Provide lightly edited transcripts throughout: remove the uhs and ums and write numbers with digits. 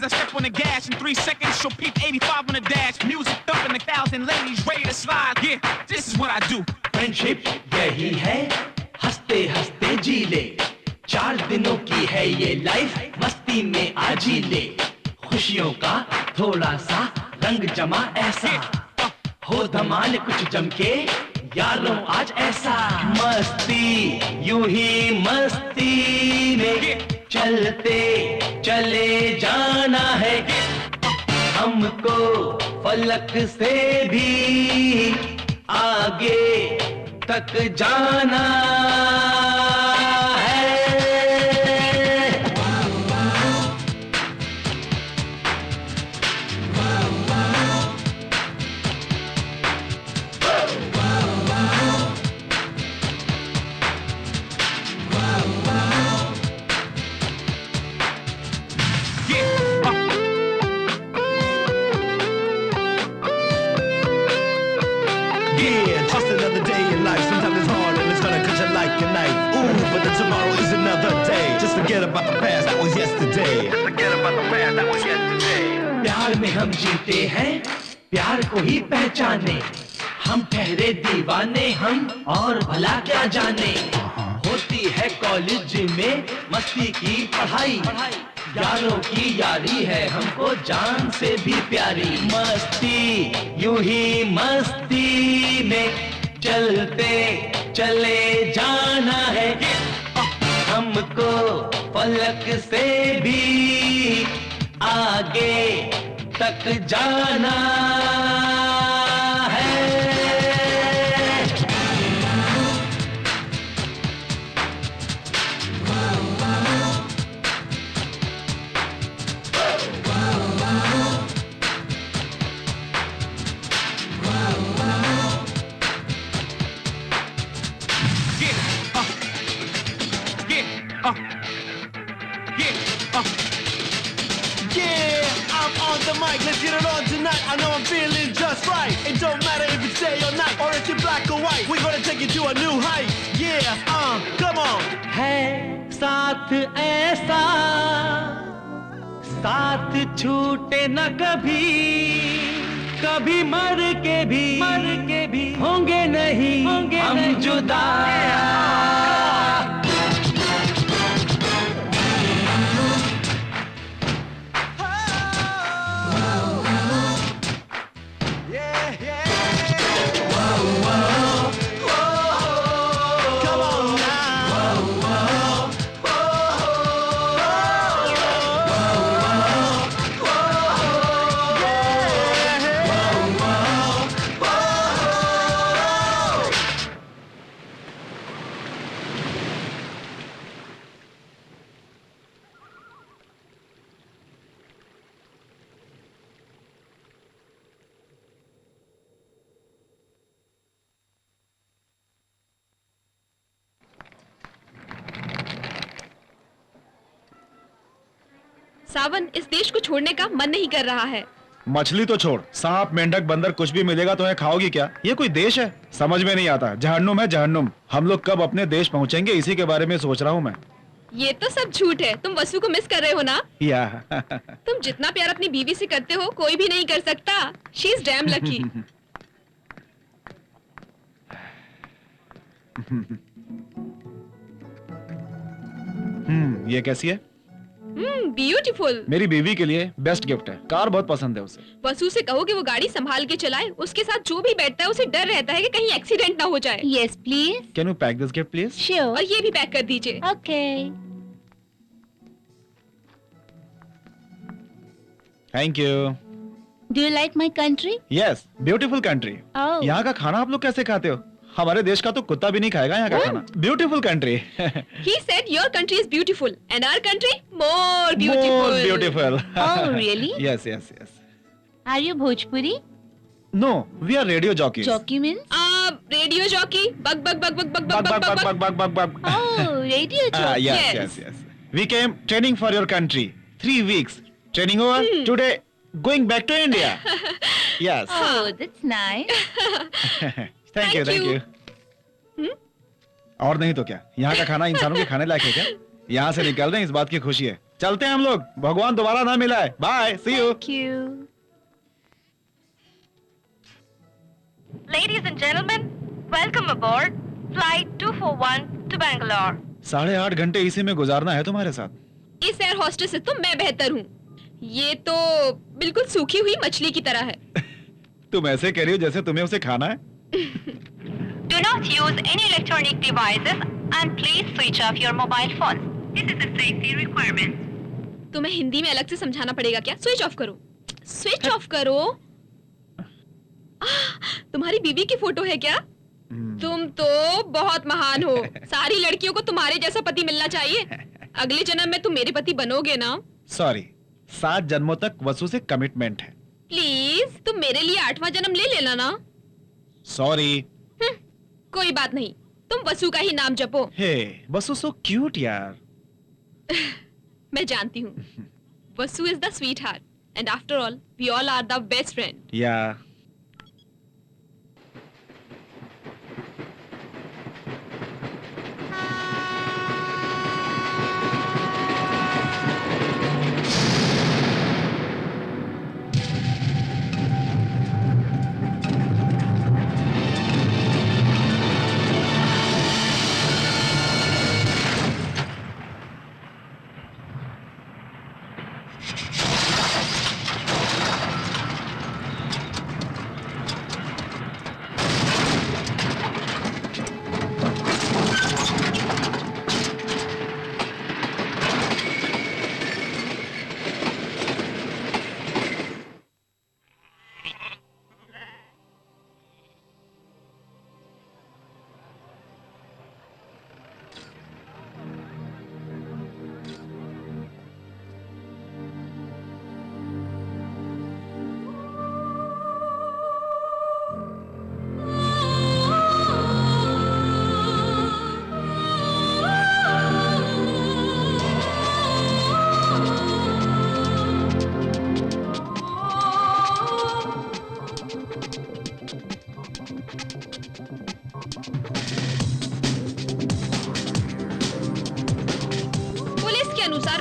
as I step on the gas. In 3 seconds, she'll peep 85 on the dash. Music thumping, 1,000 ladies ready to slide. Yeah, this is what I do. Friendship यही है, हंसते हंसते जी ले. 4 दिनों की है ये लाइफ, मस्ती में आज ही ले. खुशियों का थोड़ा सा रंग जमा ऐसा, हो धमाल कुछ जमके यारों आज ऐसा. मस्ती यूं ही मस्ती में चलते चले जाना है. हमको फलक से भी आगे तक जाना है. Forget about the past, that was yesterday. Forget about the past, that was yesterday. प्यार में हम जीते हैं, प्यार को ही पहचाने. हम ठहरे दीवाने हम और भला क्या जाने. होती है कॉलेज में मस्ती की पढ़ाई. यारों की यारी है हमको जान से भी प्यारी. मस्ती यूं ही मस्ती में चलते चले जाना है. हमको फलक से भी आगे तक जाना है. Yeah, I'm on the mic, let's get it on tonight. I know I'm feeling just right. It don't matter if it's day or night, or if it's black or white. We're gonna take it to a new height. Yeah, come on. है साथ ऐसा, साथ छूटे न कभी. कभी मर के भी होंगे नहीं हम जुदा. सावन, इस देश को छोड़ने का मन नहीं कर रहा है. मछली तो छोड़, सांप मेंढक बंदर कुछ भी मिलेगा तो है खाओगी क्या? ये कोई देश है? समझ में नहीं आता. जहन्नुम है जहन्नुम. हम लोग कब अपने देश पहुंचेंगे इसी के बारे में सोच रहा हूँ मैं. ये तो सब झूठ है. तुम वसु को मिस कर रहे हो ना? या तुम जितना प्यार अपनी बीवी से करते हो कोई भी नहीं कर सकता. She is damn lucky. ये कैसी है? ब्यूटीफुल. मेरी बीवी के लिए बेस्ट गिफ्ट है. कार बहुत पसंद है उसे. वसु से कहो कि वो गाड़ी संभाल के चलाए. उसके साथ जो भी बैठता है उसे डर रहता है कि कहीं एक्सीडेंट ना हो जाए. Yes, please. Can you pack this gift please? Sure. और ये भी पैक कर दीजिए. Okay. Thank you. Do you like my country? Yes, beautiful country. Oh. यहाँ का खाना आप लोग कैसे खाते हो? हमारे देश का तो कुत्ता भी नहीं खाएगा यहाँ का खाना. Beautiful country. He said your country is beautiful and our country more beautiful. More beautiful. Oh, really? Yes, yes, yes. Are you Bhojpuri? No, we are radio jockeys. Jockey means? Radio jockey. Bug bug bug bug bug bug bug bug bug bug. Oh, radio jockey. Yes, yes, yes. We came training for your country. 3 weeks. Training over. Today, going back to India. Yes. Oh, that's nice. Thank you, thank you. और नहीं तो क्या, यहाँ का खाना इंसानों के खाने लायक है क्या? यहाँ से निकल रहे हैं इस बात की खुशी है. चलते हैं हम लोग, भगवान दोबारा ना मिलाए। Bye, see you. Thank you. Ladies and gentlemen, welcome aboard Flight 241 to Bangalore. 8.5 घंटे इसी में गुजारना है तुम्हारे साथ। इस एयर होस्टेस से तो मैं बेहतर हूँ। ये तो बिल्कुल सूखी हुई मछली की तरह है। तुम ऐसे कह रही हो जैसे तुम्हें उसे खाना है। Do not use any electronic devices and please switch off your mobile phone. This is a safety requirement. तुम्हें हिंदी में अलग से समझाना पड़ेगा क्या? स्विच ऑफ करो, स्विच ऑफ करो। तुम्हारी बीवी की फोटो है क्या? तुम तो बहुत महान हो। सारी लड़कियों को तुम्हारे जैसा पति मिलना चाहिए। अगले जन्म में तुम मेरे पति बनोगे ना? सॉरी, 7 जन्मों तक वसु से कमिटमेंट है। प्लीज तुम मेरे लिए 8वां जन्म ले लेना ना। सॉरी। कोई बात नहीं, तुम वसु का ही नाम जपो। हे, वसु सो क्यूट यार। मैं जानती हूँ। Vasu is the sweet heart and after all we all are the best friend. या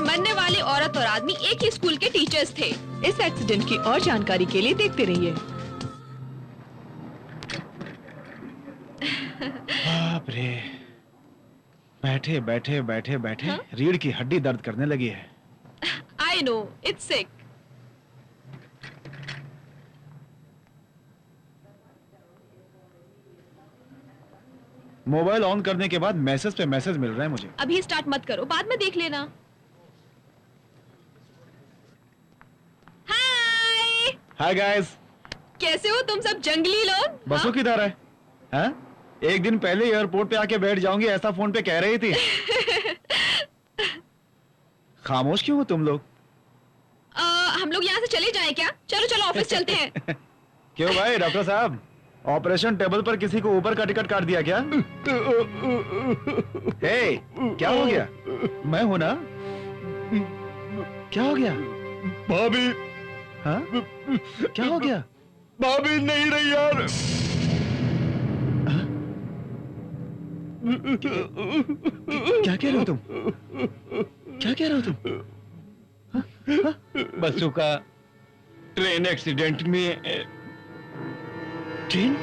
मरने वाले औरत और आदमी एक ही स्कूल के टीचर्स थे। इस एक्सीडेंट की और जानकारी के लिए देखते रहिए। बाप रे, बैठे बैठे बैठे बैठे रीढ़ की हड्डी दर्द करने लगी है। I know, it's sick. Mobile on करने के बाद मैसेज पे मैसेज मिल रहे हैं मुझे। अभी स्टार्ट मत करो, बाद में देख लेना। हाय हाय गाइस, कैसे हो तुम सब जंगली लोग? बसु किधर है? हाँ? एक दिन पहले एयरपोर्ट पे आके बैठ जाऊंगी ऐसा फोन पे कह रही थी। खामोश क्यों हो तुम लोग? हम लोग यहाँ से चले जाएं क्या? चलो चलो ऑफिस चलते हैं। क्यों भाई डॉक्टर साहब, ऑपरेशन टेबल पर किसी को ऊपर का टिकट काट दिया क्या? हे, क्या हो गया? मैं हूं ना? क्या हो गया? भाभी, हाँ? क्या हो गया? भाभी नहीं रही यार। क्या कह रहे हो तुम? क्या कह रहे हो तुम? बसु का ट्रेन एक्सीडेंट में। ट्रेन?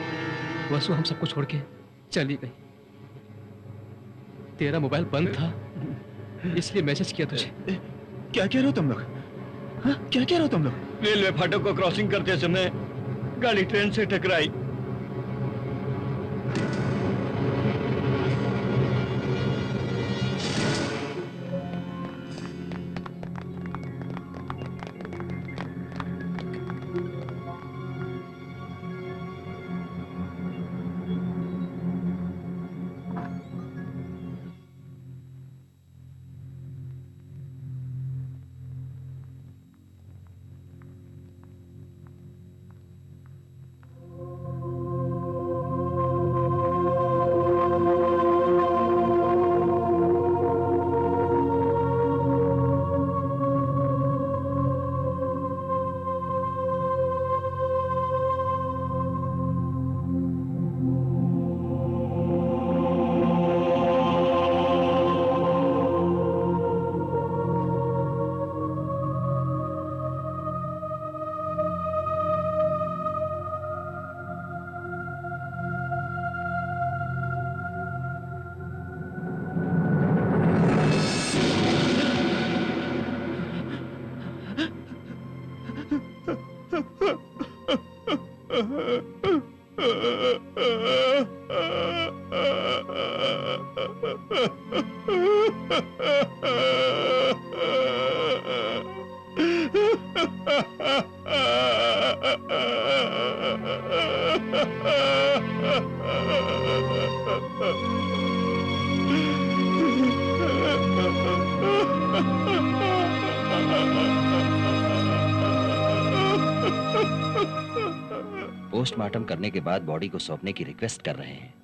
वसु हम सबको छोड़ के चली गई। तेरा मोबाइल बंद था इसलिए मैसेज किया तुझे। क्या कह रहे हो तुम लोग? हाँ? क्या कह रहे हो तुम लोग? रेलवे फाटक को क्रॉसिंग करते समय गाड़ी ट्रेन से टकराई। पोस्टमार्टम करने के बाद बॉडी को सौंपने की रिक्वेस्ट कर रहे हैं।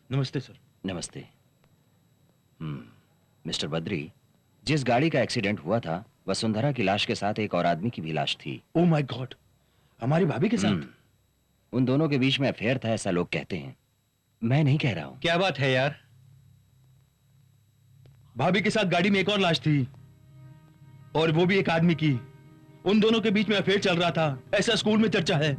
नमस्ते सर। नमस्ते। मिस्टर बद्री, जिस गाड़ी का एक्सीडेंट हुआ था वसुंधरा की लाश के साथ एक और आदमी की भी लाश थी। ओह माय गॉड, हमारी भाभी के साथ? उन दोनों के बीच में अफेयर था ऐसा लोग कहते हैं, मैं नहीं कह रहा हूं। क्या बात है यार, भाभी के साथ गाड़ी में एक और लाश थी और वो भी एक आदमी की। उन दोनों के बीच में अफेयर चल रहा था ऐसा स्कूल में चर्चा है।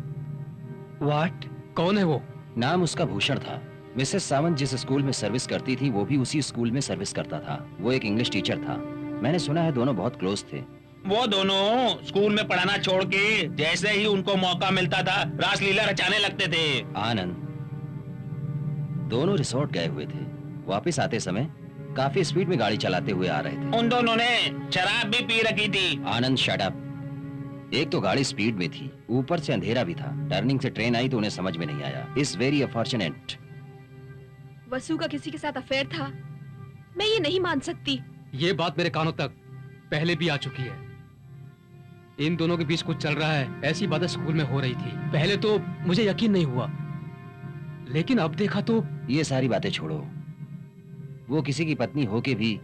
व्हाट? कौन है वो? नाम उसका भूषण था। मिसेस सावंत जिस स्कूल में सर्विस करती थी वो भी उसी स्कूल में सर्विस करता था। वो एक इंग्लिश टीचर था। मैंने सुना है दोनों बहुत क्लोज थे। वो दोनों स्कूल में पढ़ाना छोड़ के जैसे ही उनको मौका मिलता था रासलीला रचाने लगते थे। आनंद, दोनों रिसोर्ट गए हुए थे। वापस आते समय काफी स्पीड में गाड़ी चलाते हुए आ रहे थे। उन दोनों ने शराब भी पी रखी थी। आनंद शट अप। एक तो गाड़ी स्पीड में थी, ऊपर से अंधेरा भी था। टर्निंग से ट्रेन आई तो उन्हें समझ में नहीं आया। It's very unfortunate. वसु का किसी के साथ अफेयर था, मैं ये नहीं मान सकती। ये बात मेरे कानों तक पहले भी आ चुकी है। इन दोनों के बीच कुछ चल रहा है ऐसी बातें स्कूल में हो रही थी। पहले तो मुझे यकीन नहीं हुआ, लेकिन अब देखा तो। ये सारी बातें छोड़ो। वो किसी की पत्नी होके भी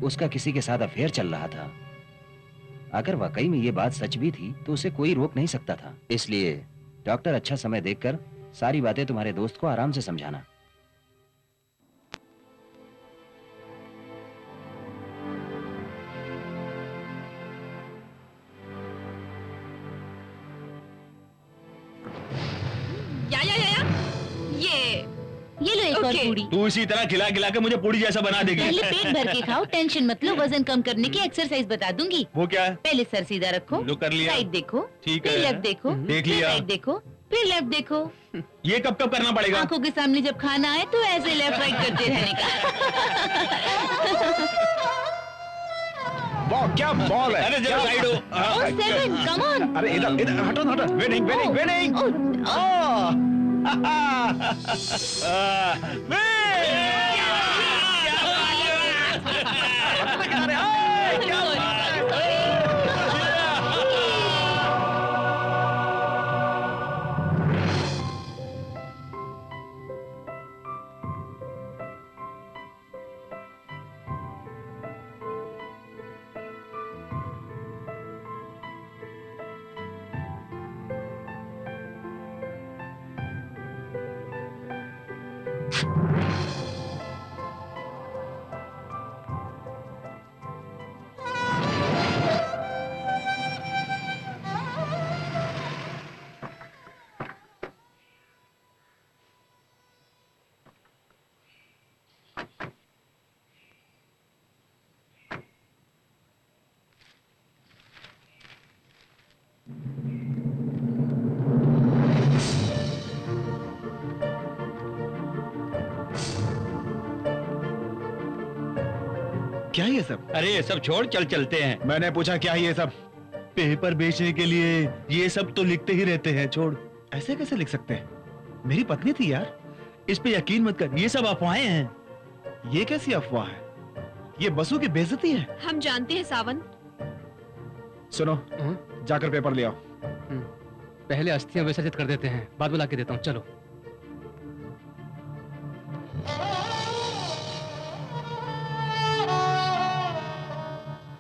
उसका किसी के साथ अफेयर चल रहा था। अगर वाकई में ये बात सच भी थी तो उसे कोई रोक नहीं सकता था। इसलिए डॉक्टर अच्छा समय देखकर सारी बातें तुम्हारे दोस्त को आराम से समझाना। ये लो एक और Okay. पूड़ी। तू इसी तरह खिला खिला के मुझे पूड़ी जैसा बना देगी। पहले पेट भर के खाओ, टेंशन मत लो। वजन कम करने की एक्सरसाइज बता दूंगी। वो क्या है? पहले सर सीधा रखो, लो कर लिया। साइड देखो, ठीक फिर है। लेफ्ट देखो, देख फिर लिया। राइट देखो, फिर लेफ्ट देखो। ये कब कब करना पड़ेगा? आंखों के सामने जब खाना आए तो ऐसे लेफ्ट राइट करते रहने का। वाह क्या बॉल है। अरे जरा साइड हो। Oh, 7, come on. अरे इधर इधर हटो हटो। Winning winning winning. क्या ये सब? अरे ये सब छोड़, चल चलते हैं। मैंने पूछा क्या ये सब? पेपर बेचने के लिए ये सब तो लिखते ही रहते हैं। छोड़। ऐसे कैसे लिख सकते हैं? मेरी पत्नी थी यार। इस पे यकीन मत कर, ये सब अफवाहें हैं। ये कैसी अफवाह है? ये बसु की बेइज्जती है। हम जानते हैं सावन। सुनो, जाकर पेपर ले आओ। पहले अस्थियां विसर्जित कर देते हैं, बाद में ला के देता हूँ। चलो।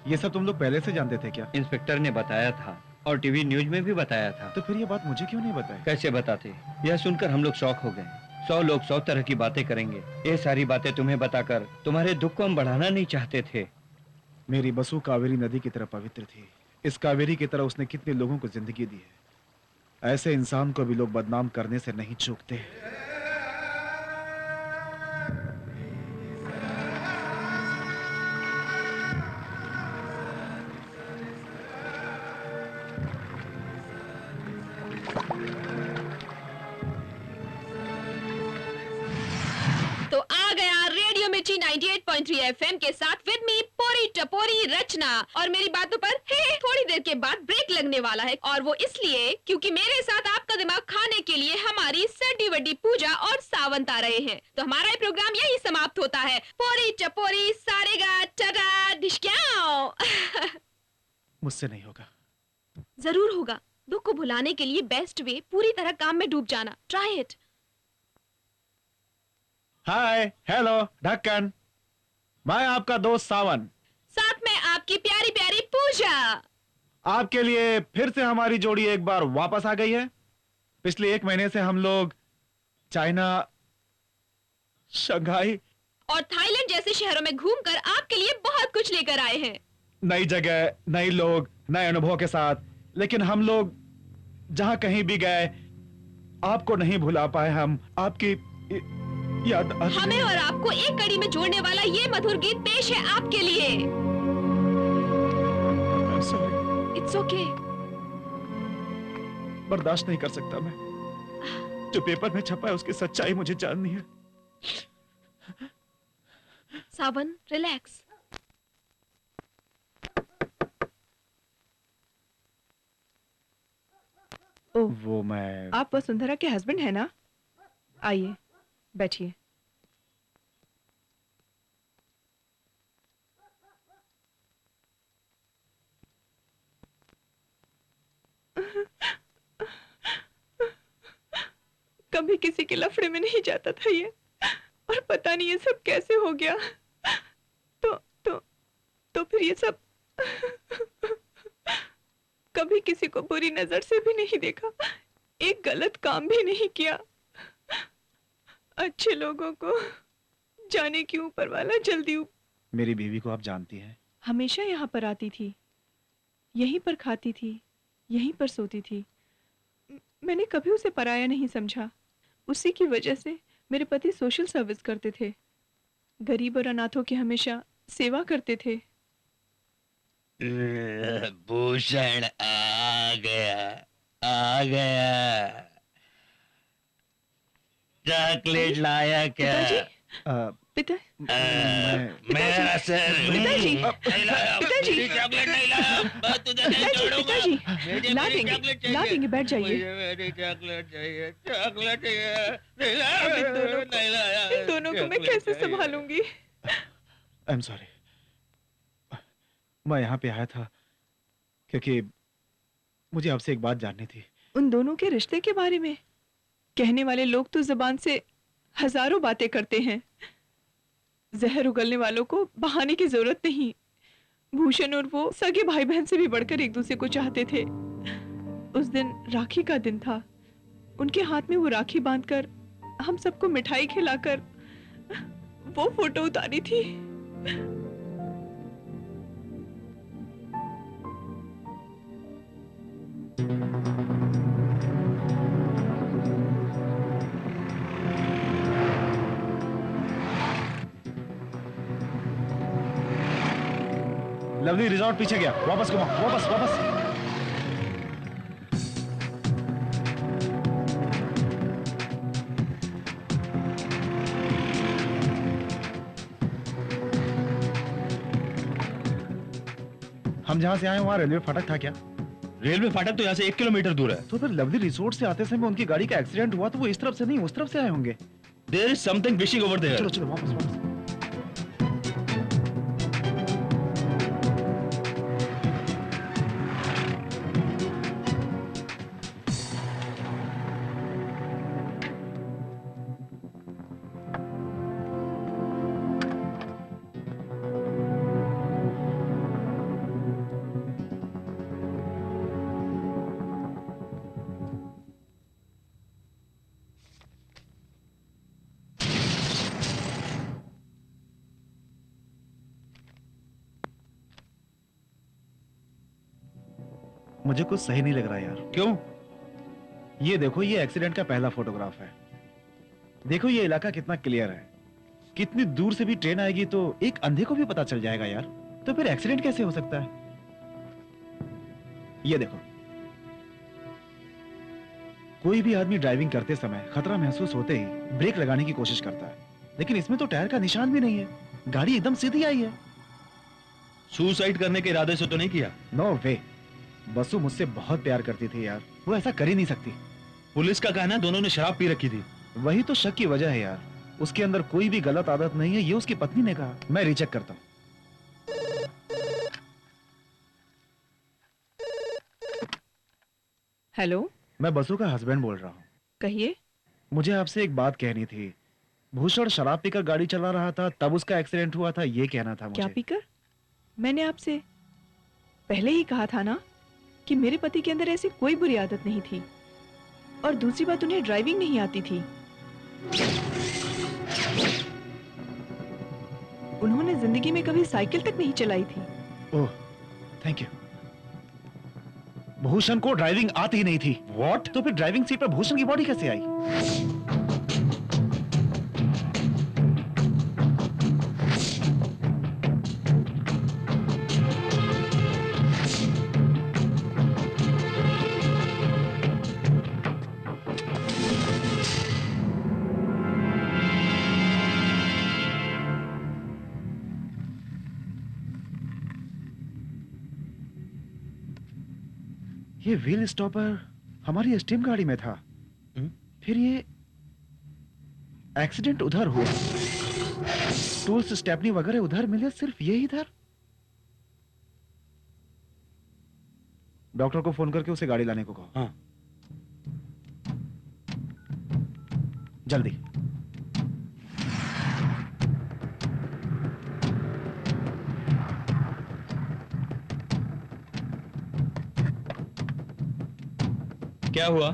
ये सब तुम लोग पहले से जानते थे क्या? इंस्पेक्टर ने बताया था और टीवी न्यूज में भी बताया था। तो फिर ये बात मुझे क्यों नहीं बताई? कैसे बताते? यह सुनकर हम लोग शौक हो गए। 100 लोग 100 तरह की बातें करेंगे। ये सारी बातें तुम्हें बताकर तुम्हारे दुख को हम बढ़ाना नहीं चाहते थे। मेरी बसु कावेरी नदी की तरह पवित्र थी। इस कावेरी की तरह उसने कितने लोगों को जिंदगी दी है। ऐसे इंसान को भी लोग बदनाम करने से नहीं चूकते। 93 FM के साथ विद मी पोरी टपोरी रचना। और मेरी बातों पर थोड़ी देर के बाद ब्रेक लगने वाला है, और वो इसलिए क्योंकि मेरे साथ आपका दिमाग खाने के लिए हमारी सड्डी वड्डी पूजा और सावंत आ रहे हैं। तो हमारा ये प्रोग्राम यही समाप्त होता है। पोरी टपोरी सारेगा टटा डिशक्याओ। मुझसे नहीं होगा। जरूर होगा। दुख को भुलाने के लिए बेस्ट वे पूरी तरह काम में डूब जाना। Try it. हाय, हेलो, ढक्कन। मैं आपका दोस्त सावन। साथ में आपकी प्यारी प्यारी पूजा। आपके लिए फिर से हमारी जोड़ी एक बार वापस आ गई है। पिछले 1 महीने से हम लोग चाइना, शंघाई और थाईलैंड जैसे शहरों में घूमकर आपके लिए बहुत कुछ लेकर आए हैं। नई जगह, नए लोग, नए अनुभव के साथ। लेकिन हम लोग जहां कहीं भी गए आपको नहीं भुला पाए। हम आपकी याद हमें और आपको एक कड़ी में जोड़ने वाला ये मधुर गीत पेश है आपके लिए। It's okay. बर्दाश्त नहीं कर सकता मैं। जो पेपर में छपा है उसकी सच्चाई मुझे जाननी है। सावन, रिलैक्स। वो मैं आप वसुंधरा के हस्बैंड है ना? आइए बैठिए। कभी किसी के लफड़े में नहीं जाता था ये, और पता नहीं ये सब कैसे हो गया। तो फिर ये सब कभी किसी को बुरी नजर से भी नहीं देखा, एक गलत काम भी नहीं किया। अच्छे लोगों को जाने क्यों ऊपर वाला जल्दी मेरी बीवी को आप जानती हैं। हमेशा यहाँ पर आती थी, यहीं पर खाती थी, यहीं पर सोती थी। मैंने कभी उसे पराया नहीं समझा। उसी की वजह से मेरे पति सोशल सर्विस करते थे, गरीब और अनाथों की हमेशा सेवा करते थे। भूषण आ गया। चॉकलेट लाया क्या? पिता मेरा सर पिताजी, पिताजी चॉकलेट नहीं लाया। तुझे नहीं छोड़ूंगा। पिताजी ला देंगे, बैठ जाइए। मेरी चॉकलेट चाहिए, चॉकलेट चाहिए। नहीं लाया। इन दोनों को मैं कैसे संभालूंगी? I am sorry. मैं यहाँ पे आया था क्योंकि मुझे आपसे एक बात जाननी थी। उन दोनों के रिश्ते के बारे में? कहने वाले लोग तो जुबान से हजारों बातें करते हैं। जहर उगलने वालों को बहाने की जरूरत नहीं। भूषण और वो सगे भाई बहन से भी बढ़कर एक दूसरे को चाहते थे। उस दिन राखी का दिन था। उनके हाथ में वो राखी बांधकर हम सबको मिठाई खिलाकर वो फोटो उतारी थी। लवली रिजॉर्ट पीछे गया। वापस घुमा, वापस। हम जहां से आए वहां रेलवे फाटक था क्या? रेलवे फाटक तो यहाँ से 1 किलोमीटर दूर है। तो फिर लवली रिसोर्ट से आते समय उनकी गाड़ी का एक्सीडेंट हुआ तो वो इस तरफ से नहीं उस तरफ से आए होंगे। There is something fishing over there. चलो वापस। मुझे कुछ सही नहीं लग रहा यार। क्यों? ये देखो, ये एक्सीडेंट का पहला फोटोग्राफ है। देखो ये इलाका कितना क्लियर है। कितनी दूर से भी ट्रेन आएगी तो एक अंधे को भी पता चल जाएगा यार। तो फिर एक्सीडेंट कैसे हो सकता है? ये देखो, कोई भी आदमी ड्राइविंग करते समय खतरा महसूस होते ही ब्रेक लगाने की कोशिश करता है, लेकिन इसमें तो टायर का निशान भी नहीं है। गाड़ी एकदम सीधी आई है। सुसाइड करने के इरादे से तो नहीं किया? नो वे। बसु मुझसे बहुत प्यार करती थी यार, वो ऐसा कर ही नहीं सकती। पुलिस का कहना है दोनों ने शराब पी रखी थी। वही तो शक की वजह है यार, उसके अंदर कोई भी गलत आदत नहीं है, ये उसकी पत्नी ने कहा। मैं रीचेक करता हूं। हेलो, मैं बसु का हस्बैंड बोल रहा हूँ। कहिए। मुझे आपसे एक बात कहनी थी। भूषण शराब पीकर गाड़ी चला रहा था, तब उसका एक्सीडेंट हुआ था, ये कहना था मुझे। क्या पीकर? मैंने आपसे पहले ही कहा था ना कि मेरे पति के अंदर ऐसी कोई बुरी आदत नहीं थी, और दूसरी बात उन्हें ड्राइविंग नहीं आती थी। उन्होंने जिंदगी में कभी साइकिल तक नहीं चलाई थी। ओह, थैंक यू। भूषण को ड्राइविंग आती ही नहीं थी। व्हाट? तो फिर ड्राइविंग सीट पर भूषण की बॉडी कैसे आई? ये व्हील स्टॉपर हमारी स्टीम गाड़ी में था। फिर ये एक्सीडेंट उधर हुआ, टूल्स स्टेपनी वगैरह उधर मिले, सिर्फ ये इधर। डॉक्टर को फोन करके उसे गाड़ी लाने को कहो। हाँ। जल्दी। क्या हुआ?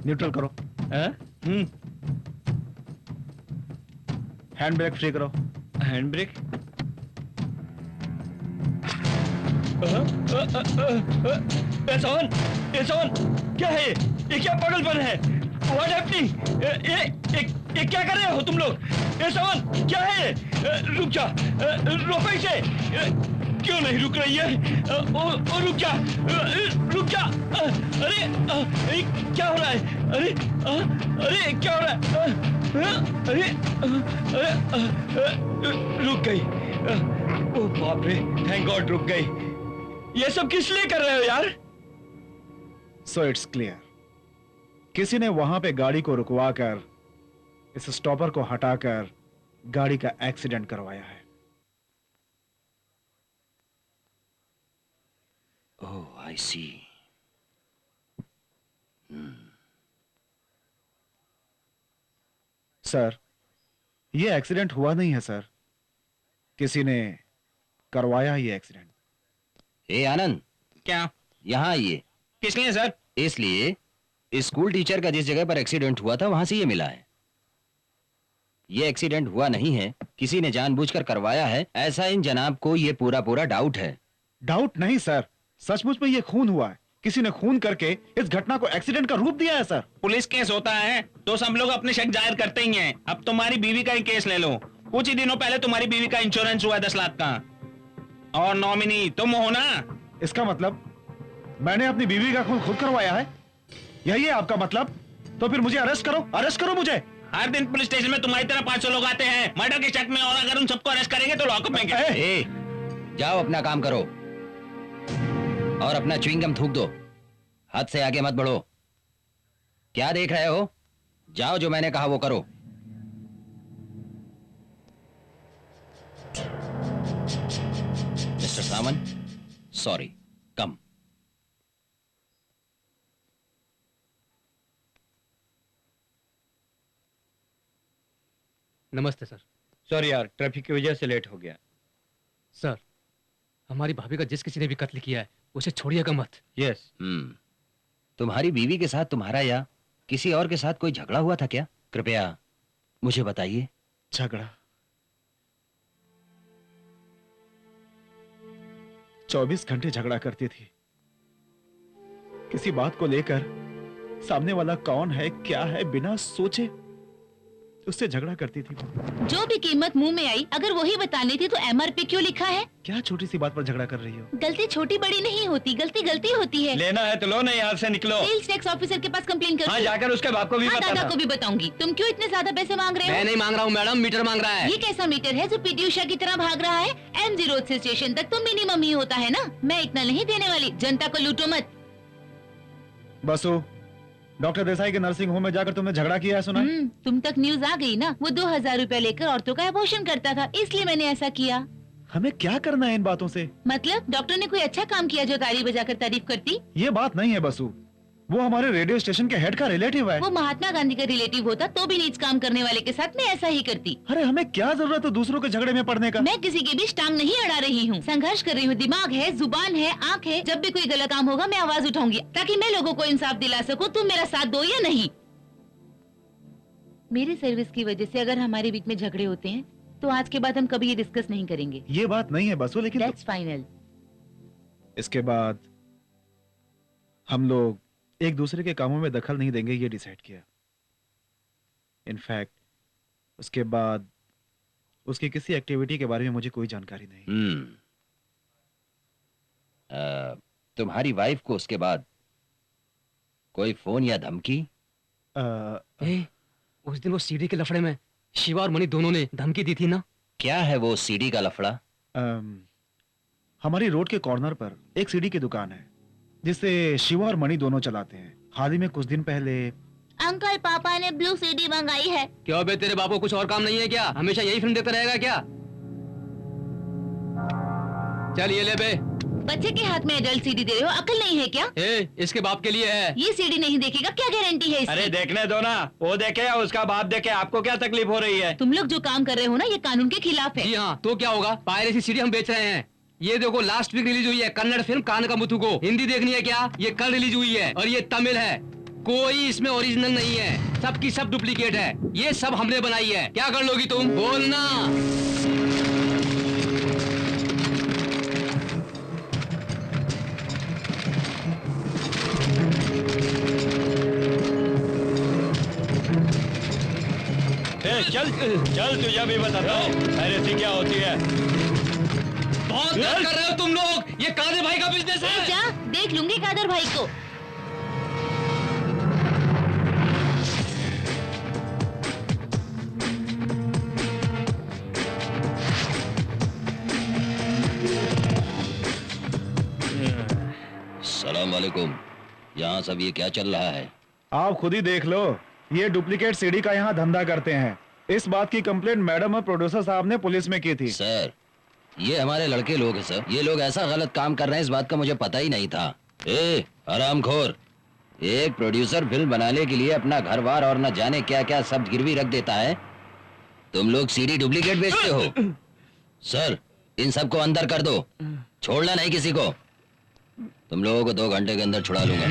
न्यूट्रल करो। हैंड ब्रेक फ्री करो। Hand brake? क्या है ये क्या पागलपन है? What happening? ये क्या कर रहे हो तुम लोग? क्या है? रुक जा, रोको इसे। क्यों नहीं रुक रही है? रुक जा, रुक जा। अरे क्या हो रहा है? अरे क्या हो रहा है? रुक गई। ओ बाप रे, थैंक गॉड रुक गई। ये सब किस लिए कर रहे हो यार? सो इट्स क्लियर, किसी ने वहां पे गाड़ी को रुकवाकर इस स्टॉपर को हटाकर गाड़ी का एक्सीडेंट करवाया है। ओह, आई सी। सर, ये एक्सीडेंट हुआ नहीं है सर, किसी ने करवाया ये एक्सीडेंट। ए आनंद, क्या? यहाँ आइए। किस लिए सर? इसलिए स्कूल टीचर का जिस जगह पर एक्सीडेंट हुआ था वहां से ये मिला है। ये एक्सीडेंट हुआ नहीं है, किसी ने जानबूझकर करवाया है, ऐसा इन जनाब को ये पूरा डाउट है। डाउट नहीं सर, सचमुच में ये खून हुआ है। किसी ने खून करके इस घटना को एक्सीडेंट का रूप दिया है सर। पुलिस केस होता है तो सब लोग अपने शक जाहिर करते ही हैं। अब तुम्हारी बीवी का ही केस ले लो। कुछ ही दिनों पहले तुम्हारी बीवी का इंश्योरेंस हुआ 10 लाख का, और नॉमिनी तुम हो ना। इसका मतलब मैंने अपनी बीवी का खून खुद करवाया है, यही है आपका मतलब? तो फिर मुझे अरेस्ट करो, अरेस्ट करो मुझे। हर दिन पुलिस स्टेशन में तुम्हारी तरह 500 लोग आते हैं मर्डर के शक में, और अगर उन सबको अरेस्ट करेंगे तो लॉकअप में गए। जाओ अपना काम करो और अपना च्युइंगम थूक दो। हद से आगे मत बढ़ो। क्या देख रहे हो? जाओ, जो मैंने कहा वो करो। मिस्टर सामंत, सॉरी, कम। नमस्ते सर। सॉरी यार, ट्रैफिक की वजह से लेट हो गया। सर, हमारी भाभी का जिस किसी ने भी कत्ल किया है उसे छोड़िएगा मत। यस। तुम्हारी बीवी के साथ तुम्हारा या किसी और के साथ कोई झगड़ा हुआ था क्या? कृपया मुझे बताइए। झगड़ा? 24 घंटे झगड़ा करती थी, किसी बात को लेकर सामने वाला कौन है क्या है बिना सोचे उससे झगड़ा करती थी। जो भी कीमत मुंह में आई, अगर वही बतानी थी तो MRP क्यों लिखा है? क्या छोटी सी बात पर झगड़ा कर रही हो? गलती छोटी बड़ी नहीं होती, गलती गलती होती है। लेना है तो लो, नहीं यहाँ से निकलो। सेल्स टैक्स ऑफिसर के पास कंप्लेन कर। हाँ, जाकर उसके बाप को भी हाँ, बता। दादा को भी बताऊंगी। तुम क्यों इतने ज्यादा पैसे मांग रहे हो? मैं नहीं मांग रहा हूँ मैडम, मीटर मांग रहा है। ये कैसा मीटर है जो पीटी उषा की तरह भाग रहा है? MG रोड से स्टेशन तक तो मिनिमम ही होता है ना। मैं इतना नहीं देने वाली, जनता को लूटो मत। बसु, डॉक्टर देसाई के नर्सिंग होम में जाकर तुमने झगड़ा किया है, सुना? तुम तक न्यूज आ गई ना? वो 2000 रुपया लेकर औरतों का अबॉर्शन करता था, इसलिए मैंने ऐसा किया। हमें क्या करना है इन बातों से? मतलब डॉक्टर ने कोई अच्छा काम किया जो ताली बजाकर तारीफ करती? ये बात नहीं है बसु, वो हमारे रेडियो स्टेशन के हेड का रिलेटिव है। वो महात्मा गांधी का रिलेटिव होता तो भी नीच काम करने वाले के साथ मैं ऐसा ही करती। अरे हमें क्या जरूरत है दूसरों के झगड़े में पड़ने का? मैं किसी के बीच टांग नहीं अड़ा रही हूँ, संघर्ष कर रही हूँ। दिमाग है, जुबान है, आँख है। जब भी कोई गलत काम होगा मैं आवाज उठाऊंगी ताकि मैं लोगों को इंसाफ दिला सकूँ। तुम मेरा साथ दो या नहीं? मेरी सर्विस की वजह से अगर हमारे बीच में झगड़े होते हैं तो आज के बाद हम कभी ये डिस्कस नहीं करेंगे। ये बात नहीं है बसु, लेकिन दैट्स फाइनल। इसके बाद हम लोग एक दूसरे के कामों में दखल नहीं देंगे, ये डिसाइड किया। इनफैक्ट उसके बाद उसकी किसी एक्टिविटी के बारे में मुझे कोई जानकारी नहीं। तुम्हारी वाइफ को उसके बाद कोई फोन या धमकी? उस दिन वो सीडी के लफड़े में शिवा और मणि दोनों ने धमकी दी थी ना? क्या है वो सीडी का लफड़ा? हमारी रोड के कॉर्नर पर एक सीडी की दुकान है जिसे शिवा और मणि दोनों चलाते हैं। हाल ही में कुछ दिन पहले अंकल, पापा ने ब्लू सीडी मंगाई है। क्यों बे, तेरे बापू कुछ और काम नहीं है क्या? हमेशा यही फिल्म देखता रहेगा क्या? चल ये ले बे। बच्चे के हाथ में एडल्ट सीडी दे रहे हो, अकल नहीं है क्या? इसके बाप के लिए है। ये सीडी नहीं देखेगा, क्या गारंटी है इसकी? अरे देखने दो ना, वो देखे या उसका बाप देखे, आपको क्या तकलीफ हो रही है? तुम लोग जो काम कर रहे हो ना, ये कानून के खिलाफ है। जी हाँ, तो क्या होगा? पायरेसी सीडी हम बेच रहे हैं। ये देखो लास्ट वीक रिलीज हुई है कन्नड़ फिल्म कान का मुथु को। हिंदी देखनी है क्या? ये कल रिलीज हुई है और ये तमिल है। कोई इसमें ओरिजिनल नहीं है, सबकी सब डुप्लीकेट है। ये सब हमने बनाई है। क्या कर लोगी तुम? बोलना। चल चल, तुझे भी बताता हूँ पायरेसी क्या होती है। बहुत गलत कर रहे हो तुम लोग। ये कादर भाई का बिजनेस है। जा, देख लूंगी कादर भाई को। सलाम वालेकुम। यहाँ सब ये क्या चल रहा है? आप खुद ही देख लो। ये डुप्लीकेट सीडी का यहाँ धंधा करते हैं। इस बात की कंप्लेंट मैडम और प्रोड्यूसर साहब ने पुलिस में की थी। सर, ये हमारे लड़के लोग हैं सर। ये लोग ऐसा गलत काम कर रहे हैं, इस बात का मुझे पता ही नहीं था। हरामखोर, एक प्रोड्यूसर फिल्म बनाने के लिए अपना घर बार और न जाने क्या क्या सब गिरवी रख देता है। तुम लोग सीडी डुप्लीकेट बेचते हो। सर, इन सबको अंदर कर दो, छोड़ना नहीं किसी को। तुम लोगों को 2 घंटे के अंदर छुड़ा लूंगा।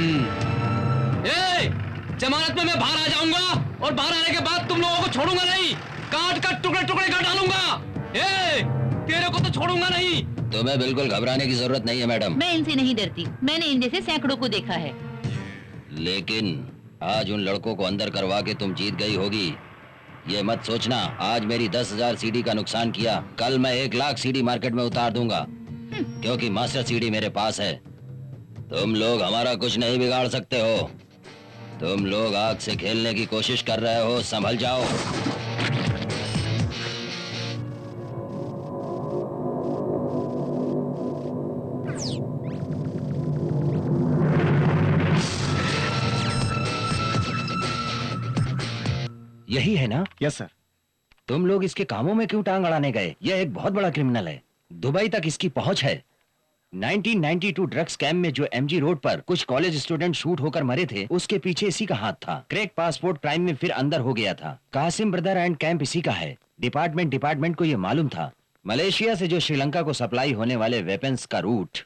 जमानत में मैं बाहर आ जाऊंगा और बाहर आने के बाद तुम लोगों को छोड़ूंगा नहीं। काट कर टुकड़े टुकड़े कर डालूंगा। तेरे को तो छोड़ूंगा नहीं। तुम्हें बिल्कुल घबराने की जरूरत नहीं है मैडम। मैं इनसे नहीं डरती, मैंने इन जैसे सैकड़ों को देखा है। लेकिन आज उन लड़कों को अंदर करवा के तुम जीत गई होगी। ये मत सोचना आज मेरी 10,000 सीडी का नुकसान किया, कल मैं 1 लाख सीडी मार्केट में उतार दूंगा, क्योंकि मास्टर सीडी मेरे पास है। तुम लोग हमारा कुछ नहीं बिगाड़ सकते हो। तुम लोग आग से खेलने की कोशिश कर रहे हो, संभल जाओ। यही है ना? Yes sir. तुम लोग इसके कामों में क्यों टांग अड़ाने गए? यह एक बहुत बड़ा क्रिमिनल है, दुबई तक इसकी पहुंच है। 1992 ड्रग्स स्कैम में जो MG रोड पर कुछ कॉलेज स्टूडेंट शूट होकर मरे थे, उसके पीछे इसी का हाथ था। क्रैक पासपोर्ट क्राइम में फिर अंदर हो गया था। कासिम ब्रदर एंड कैंप इसी का है। डिपार्टमेंट को ये मालूम था। मलेशिया से जो श्रीलंका को सप्लाई होने वाले वेपन्स का रूट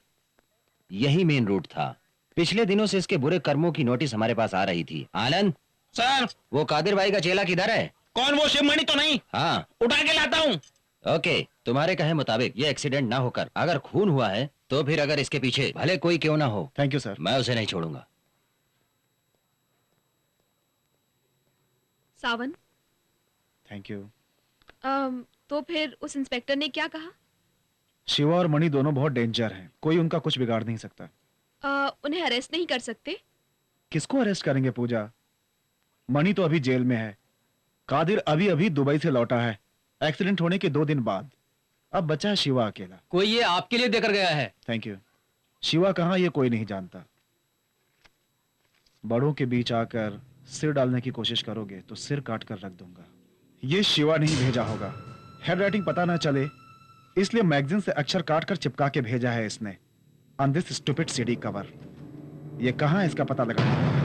यही मेन रूट था। पिछले दिनों से इसके बुरे कर्मों की नोटिस हमारे पास आ रही थी। आनंद सर, वो कादिर भाई का चेला किधर है? कौन? वो शिवमणि तो नहीं? हाँ, उठा के लाता हूँ। ओके, तुम्हारे कहे मुताबिक ये एक्सीडेंट ना होकर अगर खून हुआ है तो फिर अगर इसके पीछे भले कोई क्यों ना हो, थैंक यू सर, मैं उसे नहीं छोड़ूंगा। सावन, थैंक यू। तो फिर उस इंस्पेक्टर ने क्या कहा? शिवा और मणि दोनों बहुत डेंजर हैं, कोई उनका कुछ बिगाड़ नहीं सकता। उन्हें अरेस्ट नहीं कर सकते? किसको अरेस्ट करेंगे पूजा? मणि तो अभी जेल में है, कादिर अभी अभी दुबई से लौटा है एक्सीडेंट होने के 2 दिन बाद। अब बचा है शिवा अकेला। कोई ये आपके लिए देकर गया है। Thank you. शिवा कहाँ ये कोई नहीं जानता। बड़ों के बीच आकर सिर डालने की कोशिश करोगे तो सिर काट कर रख दूंगा। ये शिवा नहीं भेजा होगा, हेड राइटिंग पता ना चले इसलिए मैगजीन से अक्षर काट कर चिपका के भेजा है इसने on this stupid CD cover. ये कहाँ है इसका पता लगाना।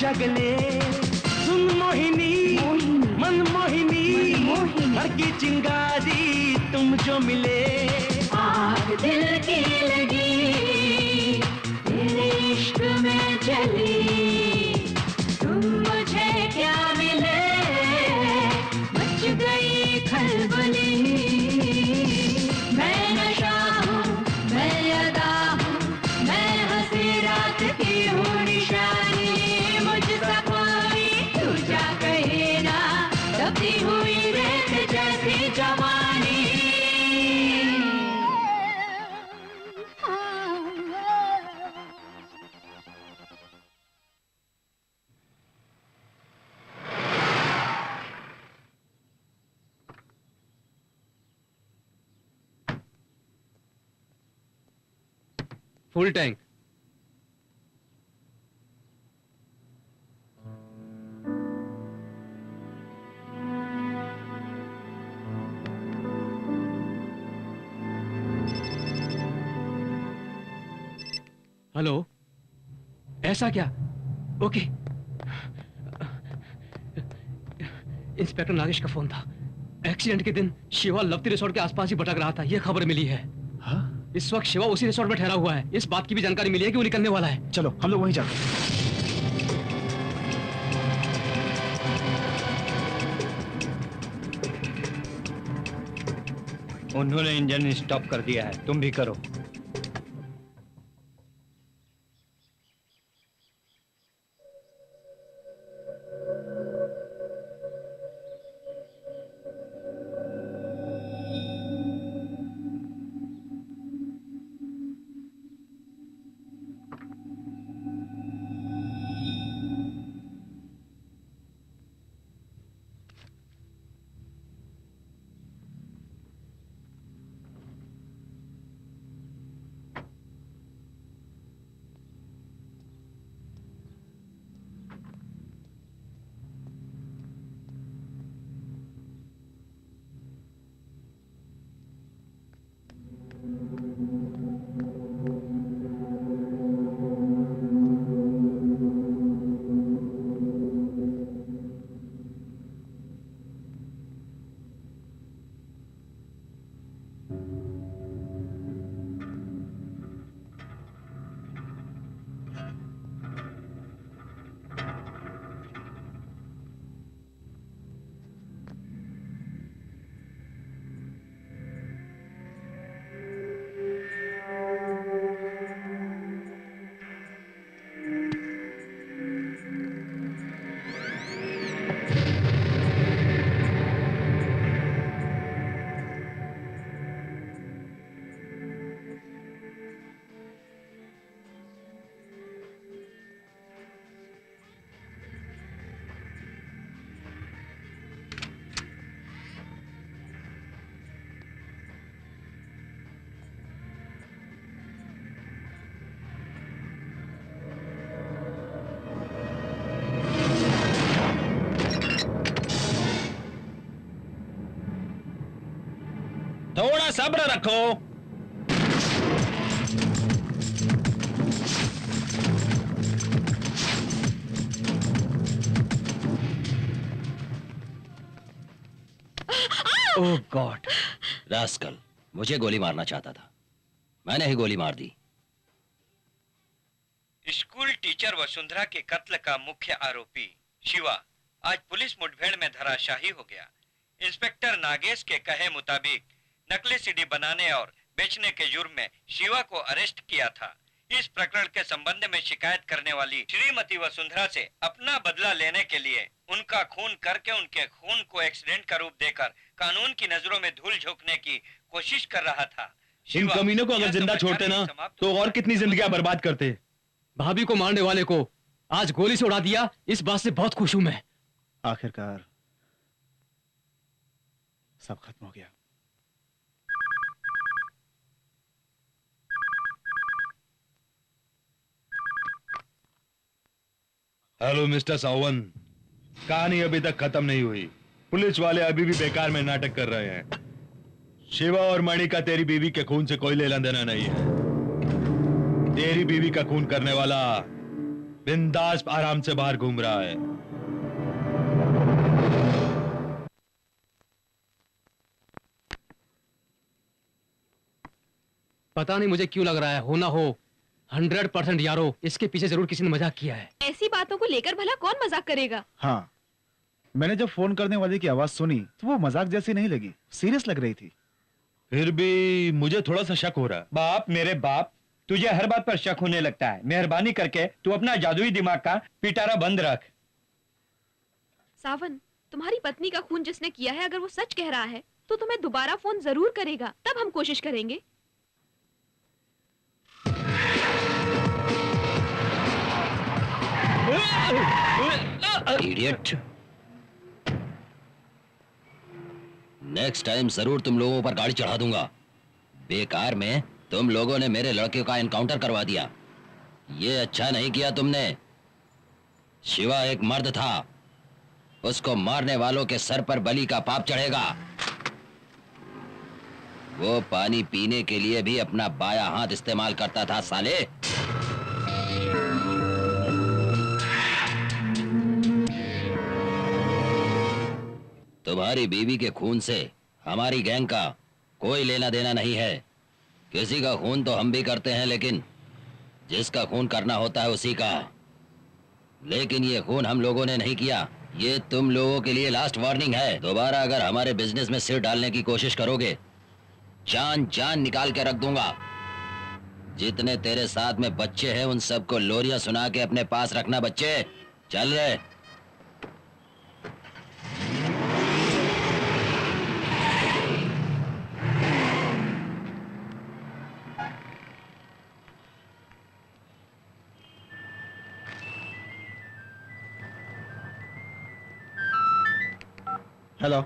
जगले सुन मोहिनी मन मोहिनी हर की चिंगारी तुम जो मिले आग दिल की लगी तेरे इश्क में जली तुम मुझे क्या मिले मच गई खलबली मैं नशा हूँ मैं अदा हूँ मैं हंसी रात की हूँ निशानी हुई रेत जैसी जवानी फुल टैंक। हेलो, ऐसा क्या? ओके। इंस्पेक्टर नागेश का फोन था। एक्सीडेंट के दिन शिवा लवती रिसोर्ट के आसपास ही भटक रहा था, यह खबर मिली है। हाँ? इस वक्त शिवा उसी रिसोर्ट में ठहरा हुआ है। इस बात की भी जानकारी मिली है कि वो निकलने वाला है। चलो हम लोग वहीं जाते हैं। उन्होंने इंजन स्टॉप कर दिया है, तुम भी करो। थोड़ा सब्र रखो। ओह गॉड, रास्कल, मुझे गोली मारना चाहता था, मैंने ही गोली मार दी। स्कूल टीचर वसुंधरा के कत्ल का मुख्य आरोपी शिवा आज पुलिस मुठभेड़ में धराशाही हो गया। इंस्पेक्टर नागेश के कहे मुताबिक नकली सीडी बनाने और बेचने के जुर्म में शिवा को अरेस्ट किया था। इस प्रकरण के संबंध में शिकायत करने वाली श्रीमती वसुंधरा से अपना बदला लेने के लिए उनका खून करके उनके खून को एक्सीडेंट का रूप देकर कानून की नजरों में धूल झोंकने की कोशिश कर रहा था। इन कमीनों को अगर जिंदा छोड़ते ना तो और कितनी जिंदगियां बर्बाद करते। भाभी को मारने वाले को आज गोली से उड़ा दिया, इस बात से बहुत खुश हूं मैं। आखिरकार सब खत्म हो गया। हेलो मिस्टर सावन, कहानी अभी तक खत्म नहीं हुई। पुलिस वाले अभी भी बेकार में नाटक कर रहे हैं। शिवा और मणि का तेरी बीवी के खून से कोई लेना देना नहीं है। तेरी बीवी का खून करने वाला बिंदास आराम से बाहर घूम रहा है। पता नहीं मुझे क्यों लग रहा है, हो ना हो 100% यारो इसके पीछे जरूर किसी ने मजाक किया है। ऐसी बातों को लेकर भला कौन मजाक करेगा। हाँ, मैंने जब फोन करने वाले की आवाज सुनी तो वो मजाक जैसी नहीं लगी, सीरियस लग रही थी। फिर भी मुझे थोड़ा सा शक हो रहा है। बाप मेरे बाप, तुझे हर बात पर शक होने लगता है। मेहरबानी करके तू अपना जादुई दिमाग का पिटारा बंद रख। सावन, तुम्हारी पत्नी का खून जिसने किया है अगर वो सच कह रहा है तो तुम्हें दोबारा फोन जरूर करेगा, तब हम कोशिश करेंगे। इडियट, नेक्स्ट टाइम जरूर तुम लोगों पर गाड़ी चढ़ा दूंगा। बेकार में तुम लोगों ने मेरे लड़के का एनकाउंटर करवा दिया, ये अच्छा नहीं किया तुमने। शिवा एक मर्द था, उसको मारने वालों के सर पर बलि का पाप चढ़ेगा। वो पानी पीने के लिए भी अपना बायां हाथ इस्तेमाल करता था साले। तुम्हारी बीवी के खून से हमारी गैंग का कोई लेना देना नहीं है। किसी का खून तो हम भी करते हैं, लेकिन जिसका खून करना होता है उसी का। लेकिन ये खून हम लोगों ने नहीं किया। ये तुम लोगों के लिए लास्ट वार्निंग है। दोबारा अगर हमारे बिजनेस में सिर डालने की कोशिश करोगे जान जान निकाल के रख दूंगा। जितने तेरे साथ में बच्चे हैं उन सबको लोरियां सुना के अपने पास रखना बच्चे। चल रे। हेलो।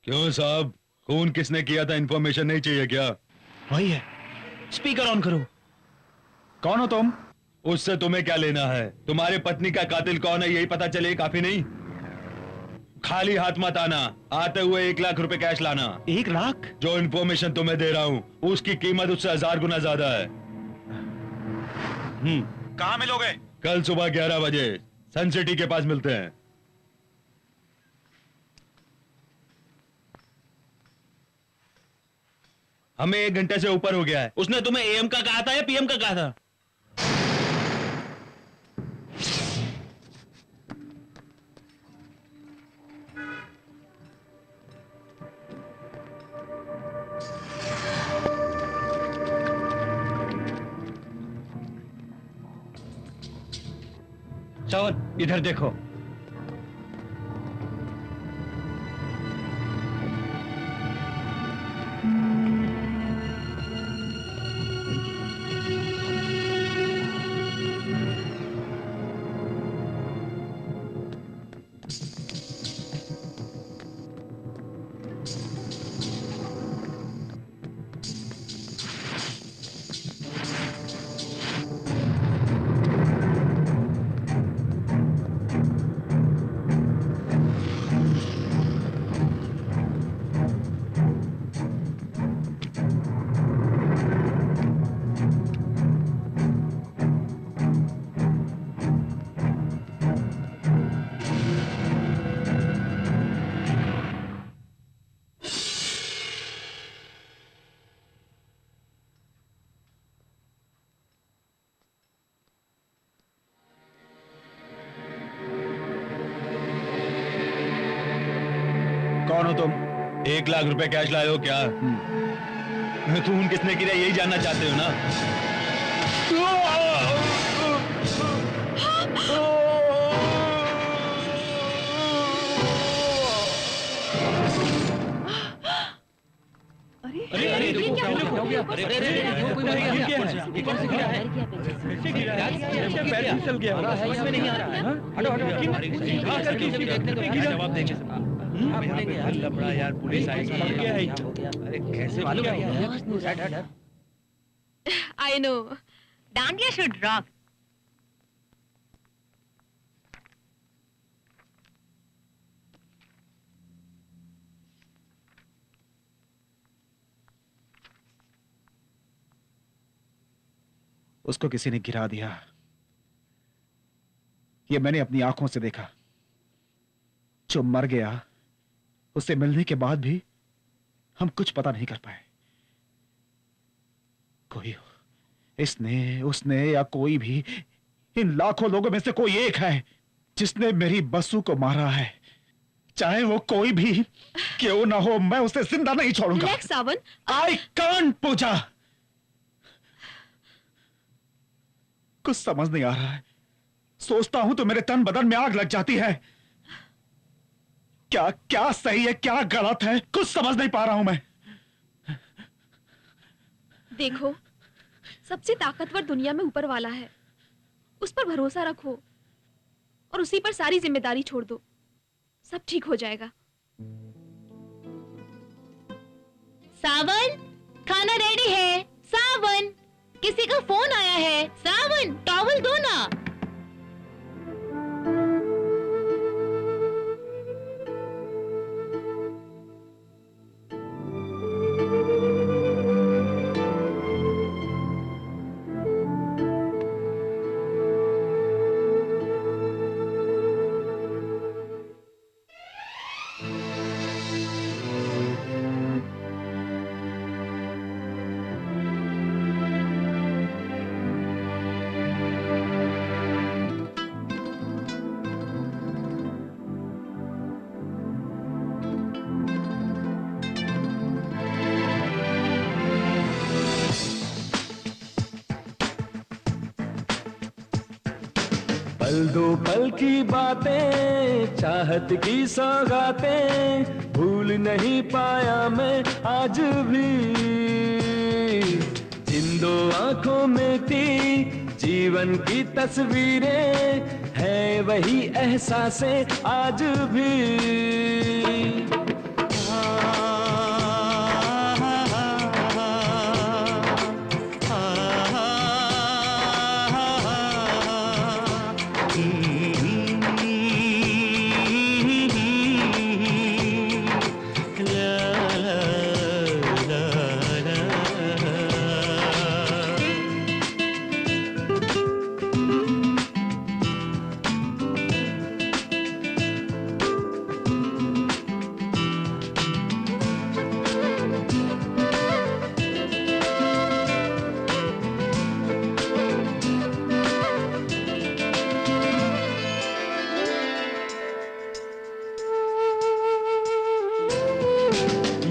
क्यों साहब, खून किसने किया था इन्फॉर्मेशन नहीं चाहिए क्या? वही है। स्पीकर ऑन करो। कौन हो तुम? उससे तुम्हें क्या लेना है? तुम्हारी पत्नी का कातिल कौन है यही पता चले काफी नहीं? खाली हाथ मत आना, आते हुए 1 लाख रुपए कैश लाना। 1 लाख? जो इन्फॉर्मेशन तुम्हें दे रहा हूँ उसकी कीमत उससे 1000 गुना ज्यादा है। कहाँ मिलोगे? कल सुबह 11 बजे सन सिटी के पास मिलते हैं। हमें 1 घंटे से ऊपर हो गया है। उसने तुम्हें एएम का कहा था या पीएम का कहा था? चौन इधर देखो। कौन हो तुम? 1 लाख रुपए कैश लाए हो क्या? खून किसने किया यही जानना चाहते हो ना? अरे अरे देखो क्या हो गया? अरे अरे कोई मर गया है। ये कैसे गिरा है? कैसे गिरा है? पैर फिसल गया होगा, समझ में नहीं आ रहा है। हटो हटो आकर के जवाब देंगे। लफड़ा यार, पुलिस आई है। क्या है? अरे कैसे मालूम है? I know. Dandiya should rock. उसको किसी ने गिरा दिया, ये मैंने अपनी आंखों से देखा। जो मर गया उससे मिलने के बाद भी हम कुछ पता नहीं कर पाए। कोई हो, इसने उसने या कोई भी, इन लाखों लोगों में से कोई एक है जिसने मेरी बसु को मारा है। चाहे वो कोई भी क्यों ना हो, मैं उसे जिंदा नहीं छोड़ूंगा। Relax, Sawan. आई कांट पूजा। कुछ समझ नहीं आ रहा है। सोचता हूं तो मेरे तन बदन में आग लग जाती है। क्या क्या सही है, क्या गलत है, कुछ समझ नहीं पा रहा हूं मैं। देखो, सबसे ताकतवर दुनिया में ऊपर वाला है, उस पर भरोसा रखो और उसी पर सारी जिम्मेदारी छोड़ दो, सब ठीक हो जाएगा। सावन, खाना रेडी है। सावन, किसी का फोन आया है। सावन, टॉवल दो ना। पल दो पल की बातें, चाहत की सौगातें, भूल नहीं पाया मैं आज भी। इन दो आंखों में थी जीवन की तस्वीरें, है वही एहसासें आज भी।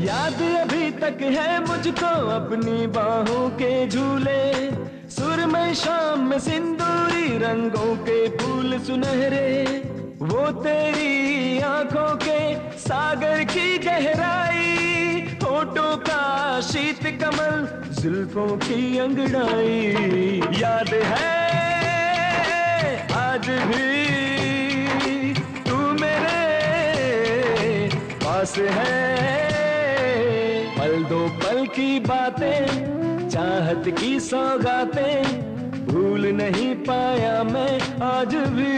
याद अभी तक है मुझको अपनी बाहों के झूले, सुरमई शाम में सिंदूरी रंगों के फूल सुनहरे, वो तेरी आंखों के सागर की गहराई, होठों का शीत कमल, जुल्फों की अंगड़ाई। याद है आज भी तू मेरे पास है, पल दो पल की बातें, चाहत की सौगातें, भूल नहीं पाया मैं आज भी।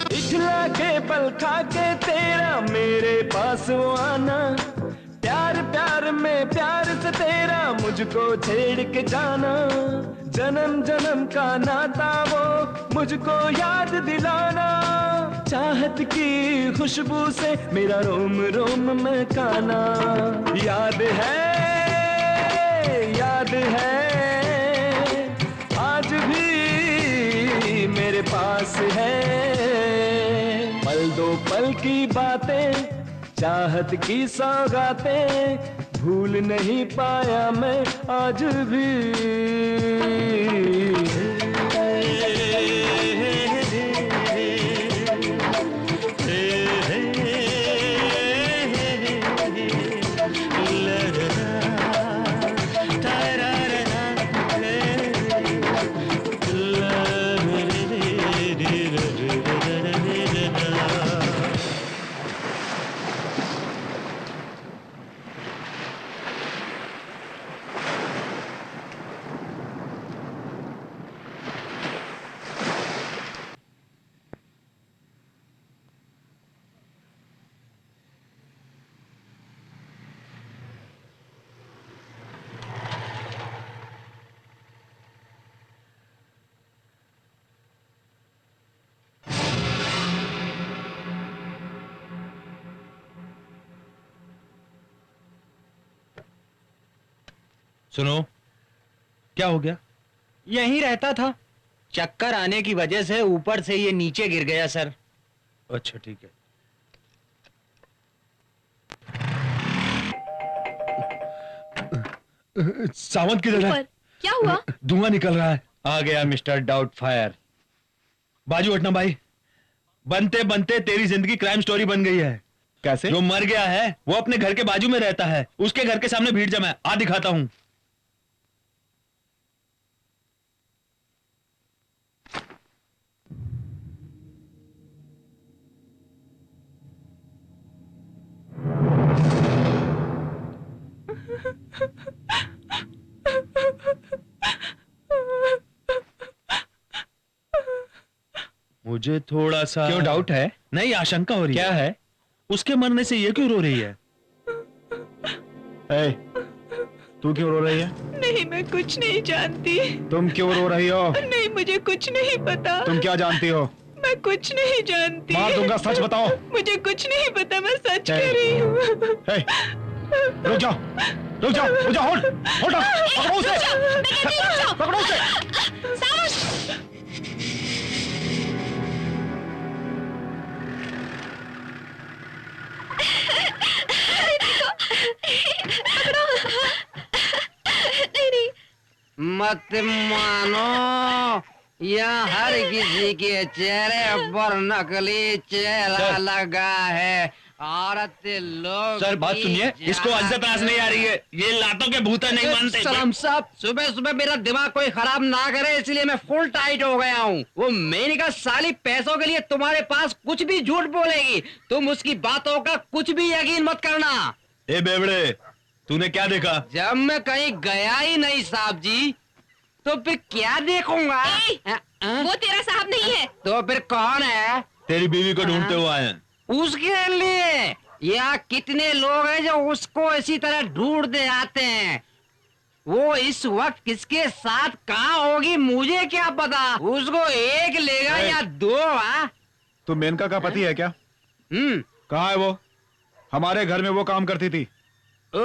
इठला के पल खा के तेरा मेरे पास वो आना, प्यार प्यार में प्यार से तेरा मुझको छेड़ के जाना, जन्म जन्म का नाता वो मुझको याद दिलाना, चाहत की खुशबू से मेरा रोम रोम महकाना। याद है आज भी मेरे पास है, पल दो पल की बातें, चाहत की सौगातें, भूल नहीं पाया मैं आज भी। सुनो, क्या हो गया? यहीं रहता था, चक्कर आने की वजह से ऊपर से ये नीचे गिर गया सर। अच्छा ठीक है। सावंत किधर है? क्या हुआ? धुआं निकल रहा है। आ गया मिस्टर डाउटफायर। बाजू हटना भाई। बनते बनते तेरी जिंदगी क्राइम स्टोरी बन गई है। कैसे? जो मर गया है वो अपने घर के बाजू में रहता है, उसके घर के सामने भीड़ जमा है। आ दिखाता हूं। मुझे थोड़ा सा क्यों डाउट है? नहीं, आशंका हो रही क्या है? उसके मरने से ये क्यों रो रही है? तू क्यों रो रही है? नहीं, मैं कुछ नहीं जानती। तुम क्यों रो रही हो? नहीं, मुझे कुछ नहीं पता। तुम क्या जानती हो? मैं कुछ नहीं जानती। मार दूंगा, सच बताओ। मुझे कुछ नहीं पता, मैं सच कह रही हूँ। रुक जाओ। रुक जाओ, होल्ड पकड़ो उसे, पकड़ो उसे। मत मानो, यहाँ हर किसी के चेहरे पर नकली चेहरा लगा है। औरत लोग सर बात सुनिए, इसको इज्जत-आज़ नहीं आ रही है, ये लातों के भूत नहीं मानते। सलाम साहब, सुबह सुबह मेरा दिमाग कोई खराब ना करे, इसलिए मैं फुल टाइट हो गया हूँ। वो मैंने कहा साली पैसों के लिए तुम्हारे पास कुछ भी झूठ बोलेगी, तुम उसकी बातों का कुछ भी यकीन मत करना। ए बेवड़े, तूने क्या देखा? जब मैं कहीं गया ही नहीं साहब जी, तो फिर क्या देखूंगा? वो तेरा साहब नहीं है। तो फिर कौन है? तेरी बीवी को ढूंढते हुए आए हैं। उसके लिए यहाँ कितने लोग हैं जो उसको इसी तरह ढूंढते आते हैं। वो इस वक्त किसके साथ कहाँ होगी मुझे क्या पता। उसको एक लेगा या दो? तू मेनका का पति है क्या? कहाँ है वो? हमारे घर में वो काम करती थी। ओ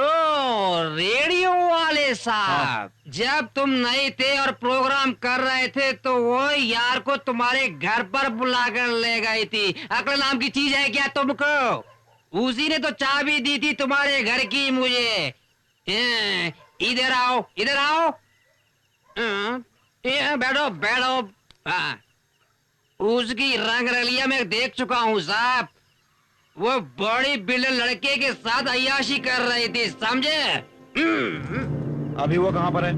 रेडियो वाले साहब, जब तुम नहीं थे और प्रोग्राम कर रहे थे तो वो यार को तुम्हारे घर पर बुलाकर ले गई थी। अकल नाम की चीज है क्या तुमको? उसी ने तो चाबी दी थी तुम्हारे घर की मुझे। इधर आओ, इधर आओ। बैठो बैठो। उसकी रंग रलिया मैं देख चुका हूँ साहब। वो बड़ी बिल्डर लड़के के साथ अय्याशी कर रही थी, समझे? अभी वो कहाँ पर है?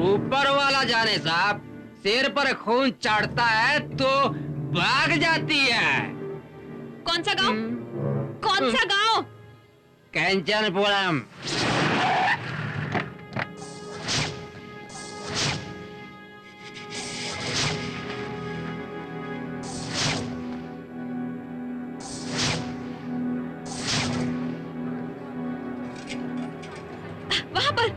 ऊपर वाला जाने साहब। सिर पर खून चढ़ता है तो भाग जाती है। कौन सा गांव? कौन सा गांव? कंचनपुरम। वहां पर।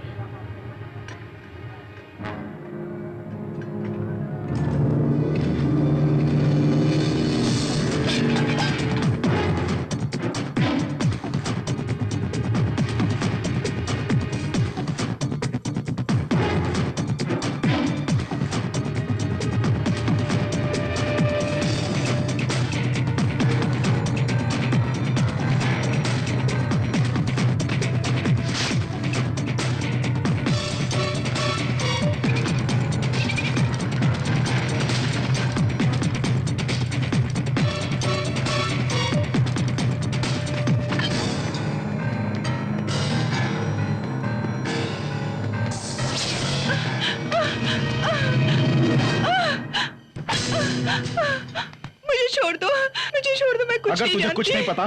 अगर तुझे कुछ नहीं पता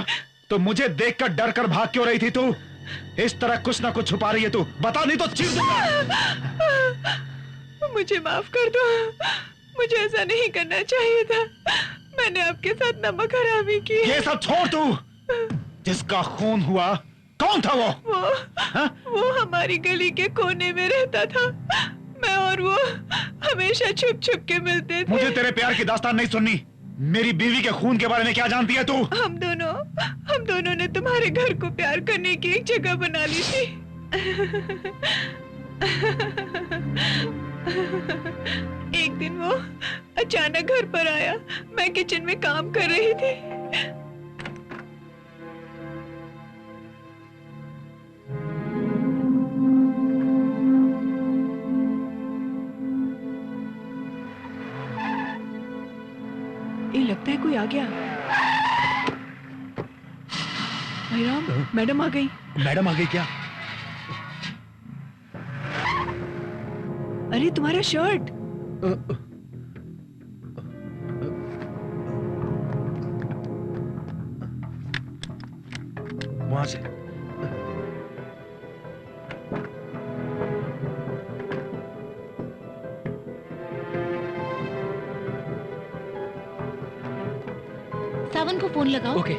तो मुझे देखकर डर कर भाग क्यों रही थी तू? इस तरह कुछ ना कुछ छुपा रही है तू, बता नहीं तो चीर दूंगा। मुझे माफ कर दो, मुझे ऐसा नहीं करना चाहिए था। मैंने आपके साथ नमक हरामी की। ये सब छोड़ तू। जिसका खून हुआ कौन था वो? वो हमारी गली के कोने में रहता था। मैं और वो हमेशा छुप छुप के मिलते थे। मुझे तेरे प्यार की दास्तान नहीं सुननी। मेरी बीवी के खून के बारे में क्या जानती है तू? हम दोनों ने तुम्हारे घर को प्यार करने की एक जगह बना ली थी। एक दिन वो अचानक घर पर आया। मैं किचन में काम कर रही थी। ये लगता है कोई आ गया। भाई राम, मैडम आ गई। मैडम आ गई क्या? अरे तुम्हारा शर्ट। वहां से। सावन को फोन लगाओ। ओके।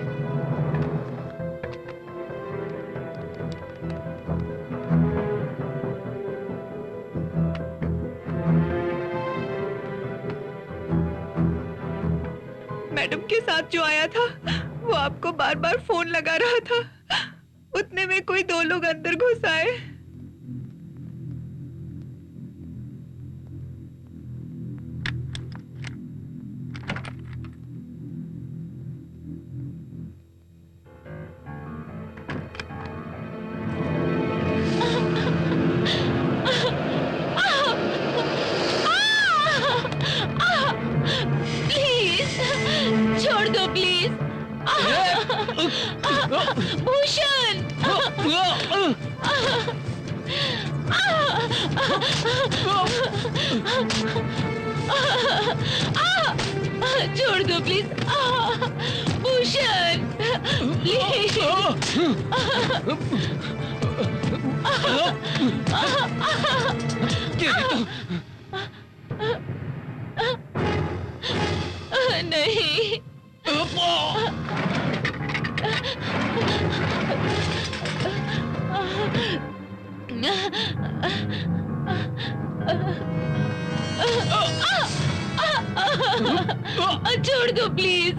मैडम के साथ जो आया था वो आपको बार बार फोन लगा रहा था। उतने में कोई दो लोग अंदर घुस आए। प्लीज छोड़ दो प्लीज। भूषण छोड़ दो प्लीज। भूषण प्लीज। नहीं छोड़ दो प्लीज।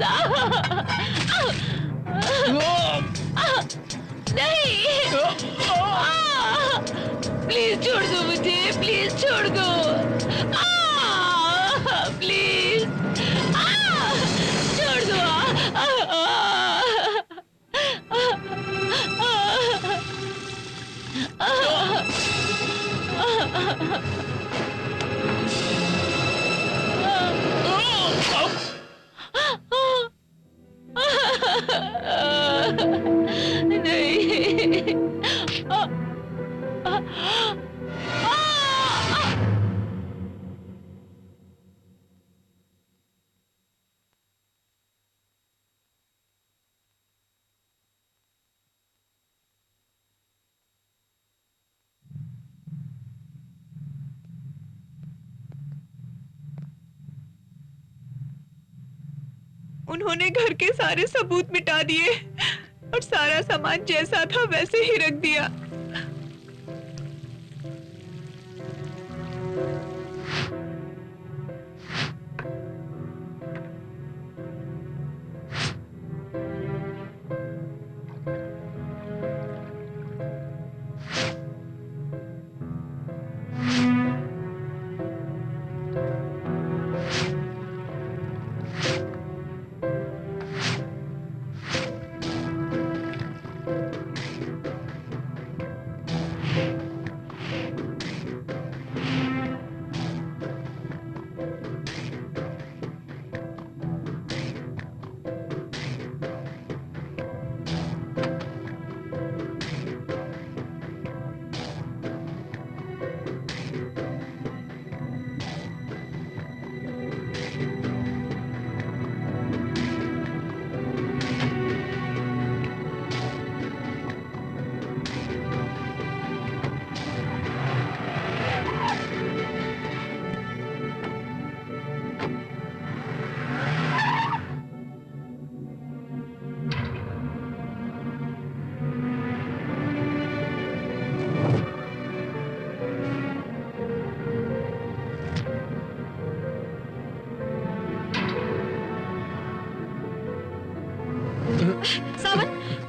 नहीं प्लीज छोड़ दो मुझे, प्लीज छोड़ दो प्लीज छोड़ दो। उन्होंने घर के सारे सबूत मिटा दिए और सारा सामान जैसा था वैसे ही रख दिया।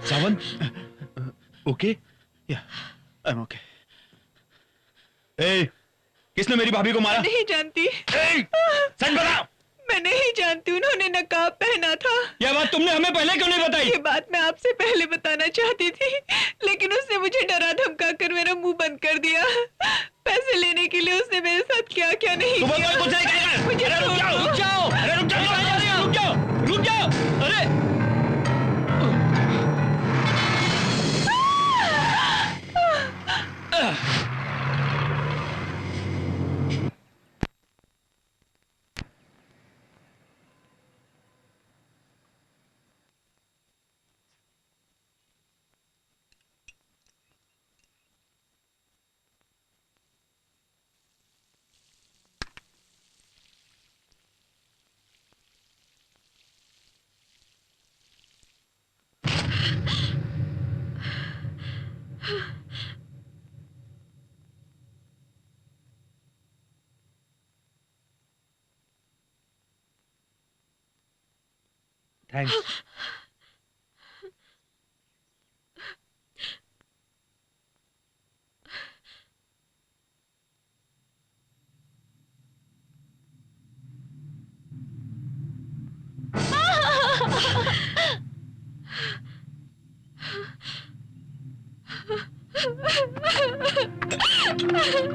सावन ओके या आई एम ओके। ए किसने मेरी भाभी को मारा? नहीं जानती। सच बताओ। मैं नहीं जानती, उन्होंने नकाब पहना था। यह बात तुमने हमें पहले क्यों नहीं बताई? ये बात मैं आपसे पहले बताना चाहती थी, लेकिन उसने मुझे डरा धमका कर मेरा मुंह बंद कर दिया। पैसे लेने के लिए उसने मेरे साथ क्या क्या नहीं किया। कुछ नहीं करेगा। मुझे अरे रुक जाओ, रुक जाओ, अरे रुक जाओ, रुक जाओ, रुक जाओ, अरे थैंक्स।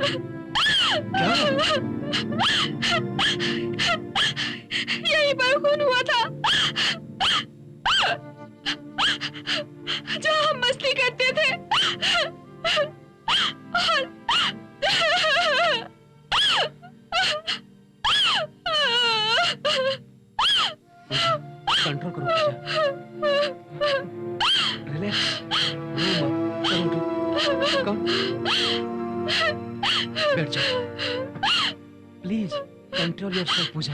क्या? यहीं पर खून हुआ था जहाँ हम मस्ती करते थे। कंट्रोल करो पूजा। रिलैक्स, रो मत, उठो, कम, बैठ जाओ, प्लीज कंट्रोल योरसेल्फ पूजा।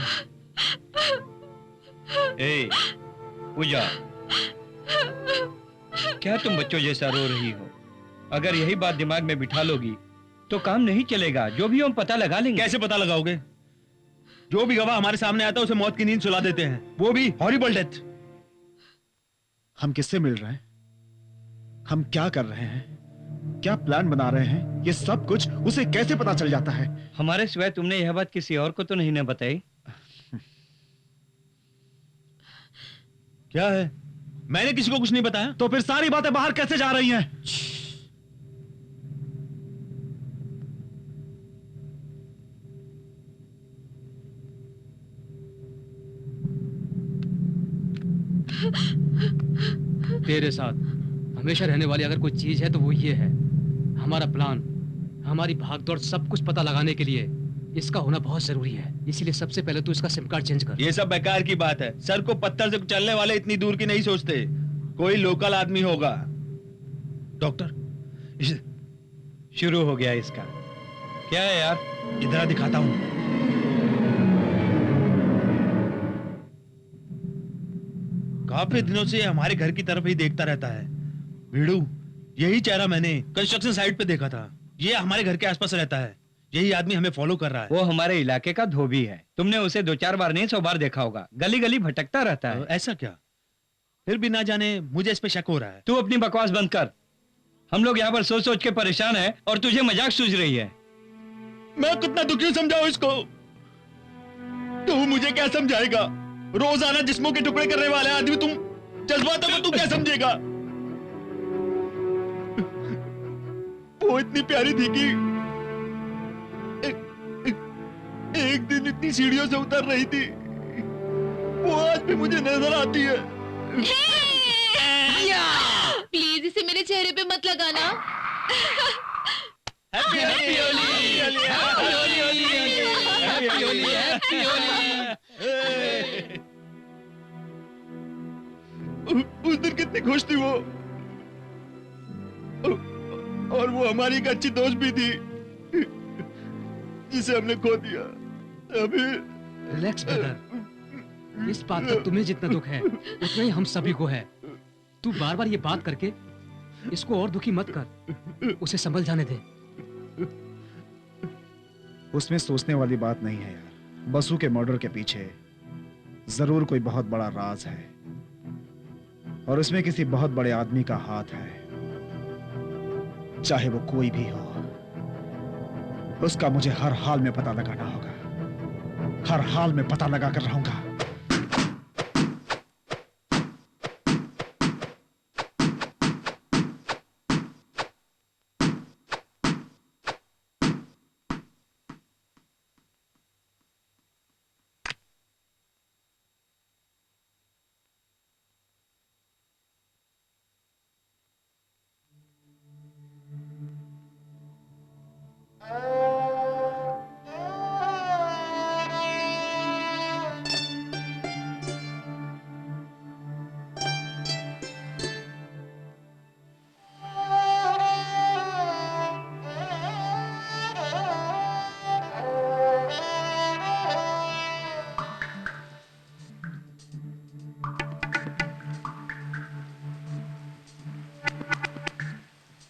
ए, पूजा, क्या तुम बच्चों जैसा रो रही हो? अगर यही बात दिमाग में बिठा लोगी तो काम नहीं चलेगा। जो भी हम पता लगा लेंगे। कैसे पता लगाओगे? जो भी गवाह हमारे सामने आता है उसे मौत की नींद सुला देते हैं, वो भी हॉरिबल डेथ। हम किससे मिल रहे हैं? हम क्या कर रहे हैं? क्या प्लान बना रहे हैं? ये सब कुछ उसे कैसे पता चल जाता है? हमारे सिवाय तुमने यह बात किसी और को तो नहीं ना बताई? क्या है? मैंने किसी को कुछ नहीं बताया। तो फिर सारी बातें बाहर कैसे जा रही हैं? तेरे साथ हमेशा रहने वाली अगर कोई चीज है तो वो ये है, हमारा प्लान, हमारी भागदौड़, सब कुछ पता लगाने के लिए इसका होना बहुत जरूरी है। इसीलिए सबसे पहले तू इसका सिम कार्ड चेंज कर। ये सब बेकार की बात है। सर को पत्थर से चलने वाले इतनी दूर की नहीं सोचते। कोई लोकल आदमी होगा। डॉक्टर, शुरू हो गया इसका। क्या है यार? इधर दिखाता हूं। काफी दिनों से हमारे घर की तरफ ही देखता रहता है। भीड़ू, यही चेहरा मैंने कंस्ट्रक्शन साइट पे देखा था। ये हमारे घर के आसपास रहता है। यही आदमी हमें फॉलो कर रहा है। वो हमारे इलाके का धोबी है। तुमने उसे 2-4 बार नहीं 100 बार देखा होगा। गली गली भटकता रहता है। ऐसा क्या? फिर भी ना जाने मुझे इस पे शक हो रहा है। तू अपनी बकवास बंद कर। हम लोग यहाँ पर सोच सोच के परेशान हैं और तुझे मजाक सूझ रही है। मैं कितना दुखी समझाऊं इसको? तू मुझे क्या समझाएगा? रोजाना जिस्मों के टुकड़े करने वाले आदमी तुम, जज्बातों को तू क्या समझेगा? वो इतनी प्यारी थी कि एक दिन इतनी सीढ़ियों से उतर रही थी। वो आज भी मुझे नजर आती है। प्लीज इसे मेरे चेहरे पे मत लगाना। Happy Holi, happy Holi, happy Holi, happy Holi. उस दिन कितनी खुश थी वो, और वो हमारी एक अच्छी दोस्त भी थी जिसे हमने खो दिया। अभी रिलैक्स ब्रदर, इस बात का तुम्हें जितना दुख है उतना ही हम सभी को है। तू बार बार ये बात करके इसको और दुखी मत कर, उसे संभल जाने दे। उसमें सोचने वाली बात नहीं है यार। बसु के मर्डर के पीछे जरूर कोई बहुत बड़ा राज है और उसमें किसी बहुत बड़े आदमी का हाथ है। चाहे वो कोई भी हो, उसका मुझे हर हाल में पता लगाना होगा। हर हाल में पता लगा कर रहूंगा।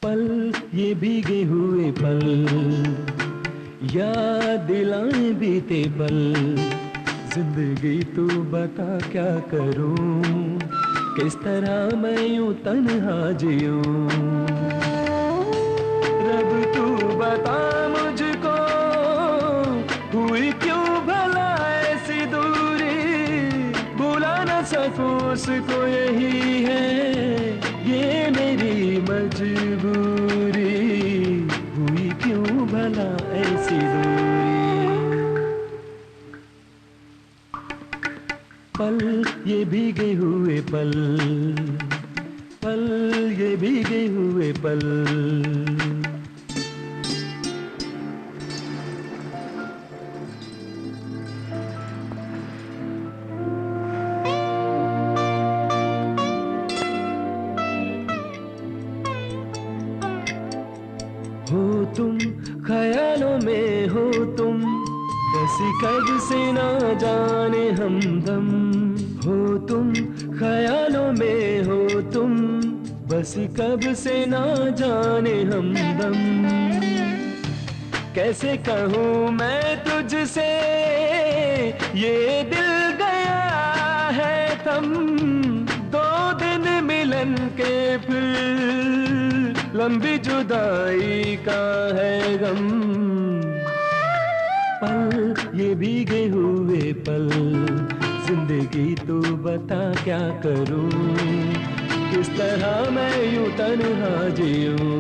पल ये भीगे हुए पल, याद दिलाएं बीते पल। जिंदगी तू बता क्या करूं, किस तरह मैं यूं तन्हा जियूं। रब तू बता मुझको, हुई क्यों भला ऐसी दूरी। भुला न सकूं उसको, यही है ये मेरी मजबूरी। हुई क्यों भला सी दूरी। पल ये भीगे हुए पल, पल ये भीगे हुए पल। हो तुम ख्यालों में हो तुम, कैसी कब से ना जाने हमदम। हो तुम ख्यालों में हो तुम, बस कब से ना जाने हमदम। कैसे कहूँ मैं तुझसे ये दिल गया है थम, दो दिन मिलन के फिर लंबी जुदाई का है गम। पल ये भीगे हुए पल, जिंदगी तो बता क्या करूं, किस तरह मैं यूं तन्हा जीऊं।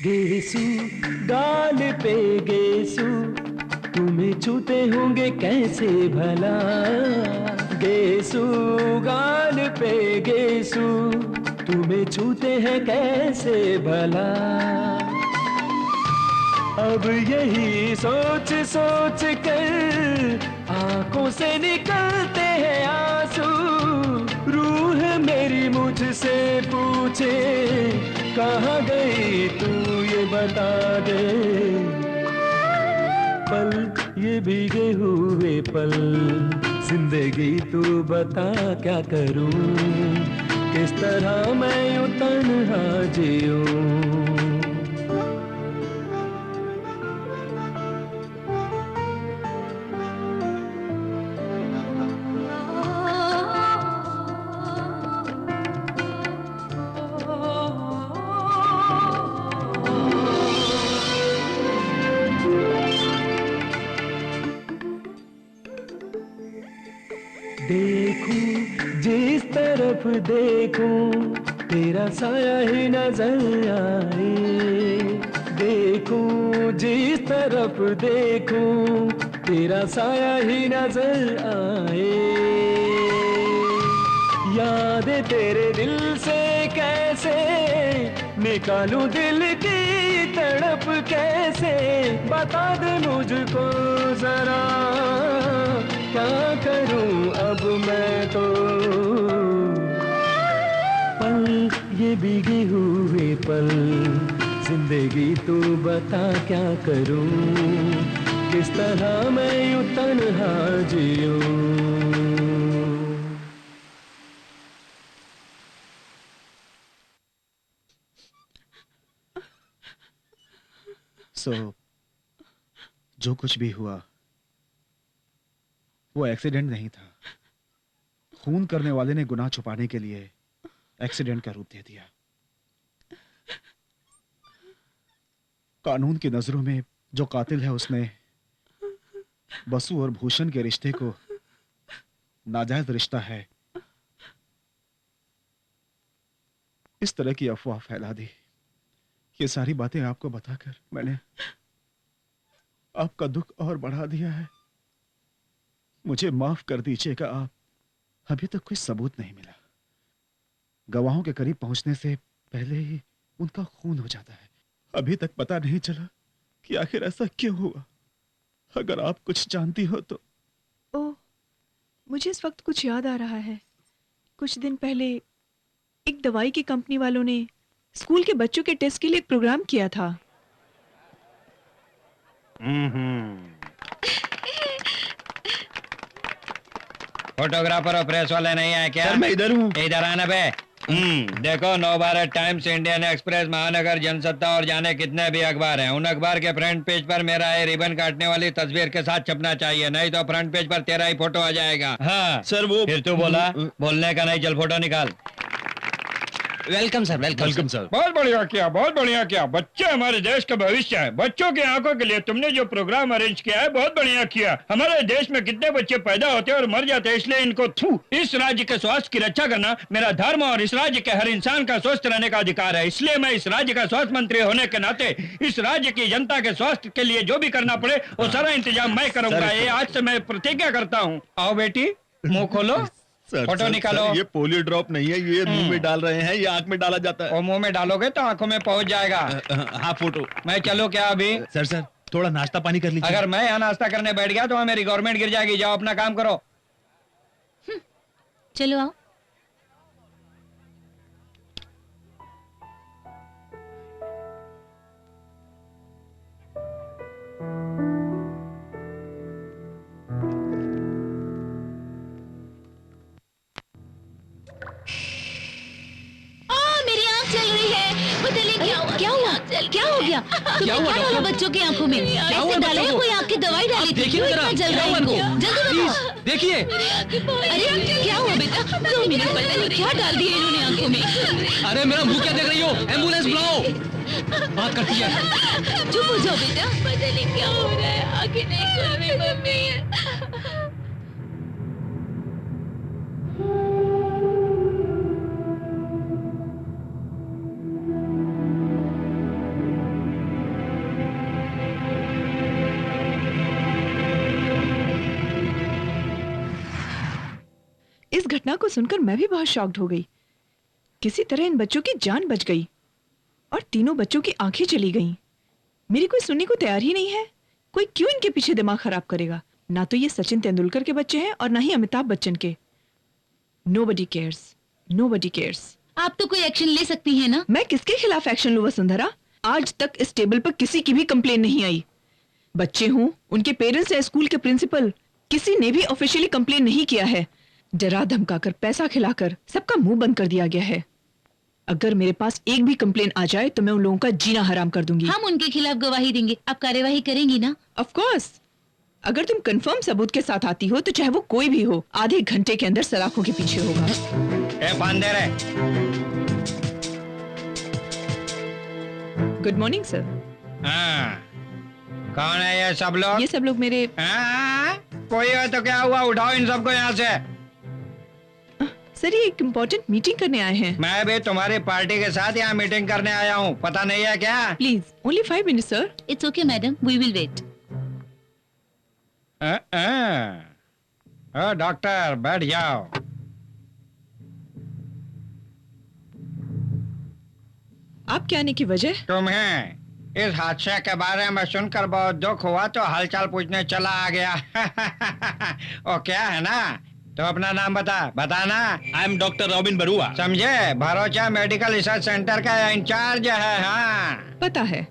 गेसू गाल पे गेसू, तुम्हें छूते होंगे कैसे भला। गेसू गाल पे गेसू, तुम्हें छूते हैं कैसे भला। अब यही सोच सोच कर आंखों से निकलते हैं आंसू। रूह मेरी मुझसे पूछे कहाँ गई तू ये बता दे। पल ये भीगे हुए पल, जिंदगी तू बता क्या करूं, किस तरह मैं यूं तन्हा जीऊं। देखूं जिस तरफ देखूं, तेरा साया ही नजर आए। देखूं जिस तरफ देखूं, तेरा साया ही नजर आए। याद तेरे दिल से कैसे निकालूं दिल की तड़प कैसे, बता दे मुझको जरा क्या करूं अब मैं तो। पल ये भीगे हुए पल, जिंदगी तू बता क्या करूं, किस तरह मैं यूं तन्हा जीऊं। जो कुछ भी हुआ वो एक्सीडेंट नहीं था। खून करने वाले ने गुनाह छुपाने के लिए एक्सीडेंट का रूप दे दिया। कानून की नजरों में जो कातिल है उसने बसु और भूषण के रिश्ते को नाजायज रिश्ता है इस तरह की अफवाह फैला दी। ये सारी बातें आपको बताकर मैंने आपका दुख और बढ़ा दिया है। मुझे माफ कर दीजिएगा आप। अभी तक कोई सबूत नहीं मिला। गवाहों के करीब पहुंचने से पहले ही उनका खून हो जाता है। अभी तक पता नहीं चला कि आखिर ऐसा क्यों हुआ। अगर आप कुछ जानती हो तो। ओह, मुझे इस वक्त कुछ याद आ रहा है। कुछ दिन पहले एक दवाई की कंपनी वालों ने स्कूल के बच्चों के टेस्ट के लिए एक प्रोग्राम किया था। फोटोग्राफर और प्रेस वाले नहीं आए क्या? सर मैं इधर हूँ। इधर आना बे। देखो नवभारत टाइम्स, इंडियन एक्सप्रेस, महानगर जनसत्ता और जाने कितने भी अखबार हैं, उन अखबार के फ्रंट पेज पर मेरा ये रिबन काटने वाली तस्वीर के साथ छपना चाहिए, नहीं तो फ्रंट पेज पर तेरा ही फोटो आ जाएगा। हाँ सर वो फिर तू बोला, बोलने का नहीं, चल फोटो निकाल। Welcome sir, welcome sir. बहुत बढ़िया किया, बहुत बढ़िया किया। बच्चे हमारे देश का भविष्य है। बच्चों की आंखों के लिए तुमने जो प्रोग्राम अरेंज किया है बहुत बढ़िया किया। हमारे देश में कितने बच्चे पैदा होते हैं और मर जाते हैं, इसलिए इनको इस राज्य के स्वास्थ्य की रक्षा करना मेरा धर्म और इस राज्य के हर इंसान का स्वस्थ रहने का अधिकार है। इसलिए मैं इस राज्य का स्वास्थ्य मंत्री होने के नाते इस राज्य की जनता के स्वास्थ्य के लिए जो भी करना पड़े वो सारा इंतजाम मैं करूंगा। ये आज से मैं प्रतिज्ञा करता हूँ। आओ बेटी, मुंह खोलो, फोटो निकालो। ये पोलियो ड्रॉप नहीं है, ये मुंह में डाल रहे हैं, ये आंख में डाला जाता है। और मुंह में डालोगे तो आंखों में पहुंच जाएगा। हाँ फोटो। मैं चलो क्या अभी? सर थोड़ा नाश्ता पानी कर लीजिए। अगर मैं यहाँ नाश्ता करने बैठ गया तो मेरी गवर्नमेंट गिर जाएगी। जाओ अपना काम करो। चलो आओ। मेरी आँख जल रही है, बताइए क्या हुआ? क्या हुआ? क्या हो गया? क्या हुआ बच्चों की आंखों में? कैसे डाले? कोई आँख की दवाई डाली थी? क्यों इतना जल रहा है इनको? जल्दी बताओ। देखिए। अरे क्या हुआ बेटा? 2 मिनट पता नहीं क्या डाल दिया इन्होंने आंखों में। अरे मेरा मुंह क्या देख रही हो? एम्बुलेंस बुलाओ। बात करती है। चुप हो जाओ बेटा। पता नहीं क्या हो रहा है, आंखें नहीं खुल रही मम्मी। इस घटना को सुनकर मैं भी बहुत शॉक्ड हो गई। किसी तरह इन बच्चों की जान बच गई और तीनों बच्चों की आंखें चली गईं। मेरी कोई सुनने को तैयार ही नहीं है। कोई क्यों इनके पीछे दिमाग खराब करेगा? ना तो ये सचिन तेंदुलकर के बच्चे हैं और ना ही अमिताभ बच्चन के। Nobody cares. Nobody cares. आप तो कोई एक्शन ले सकती हैं ना? मैं किसके खिलाफ एक्शन लूं वसुंधरा? आज तक इस टेबल पर किसी की भी कंप्लेन नहीं आई। बच्चे हों, उनके पेरेंट्स या स्कूल के प्रिंसिपल, किसी ने भी ऑफिशियली कंप्लेन नहीं किया है। डरा धमकाकर, पैसा खिलाकर सबका मुंह बंद कर दिया गया है। अगर मेरे पास एक भी कंप्लेन आ जाए तो मैं उन लोगों का जीना हराम कर दूंगी। हम उनके खिलाफ गवाही देंगे। आप कार्यवाही करेंगी ना? Of course. अगर तुम कंफर्म सबूत के साथ आती हो तो चाहे वो कोई भी हो, आधे घंटे के अंदर सलाखों के पीछे होगा। Good morning sir. कौन है ये सब लोग? ये सब लोग मेरे कोई है तो क्या हुआ? उठाओ इन सबको यहाँ से। सर ये एक इम्पोर्टेंट मीटिंग करने आए हैं। मैं भी तुम्हारी पार्टी के साथ यहाँ मीटिंग करने आया हूँ, पता नहीं है क्या? Please only 5 minutes sir. It's okay madam, we will wait. Doctor बैठ जाओ। आपके आने की वजह? तुम्हें इस हादसे के बारे में सुनकर बहुत दुख हुआ तो हालचाल पूछने चला आ गया। ओ क्या है ना? तो अपना नाम बताना। I am doctor robin Barua. समझे? भरोचा मेडिकल रिसर्च सेंटर का इंचार्ज है। हाँ पता है।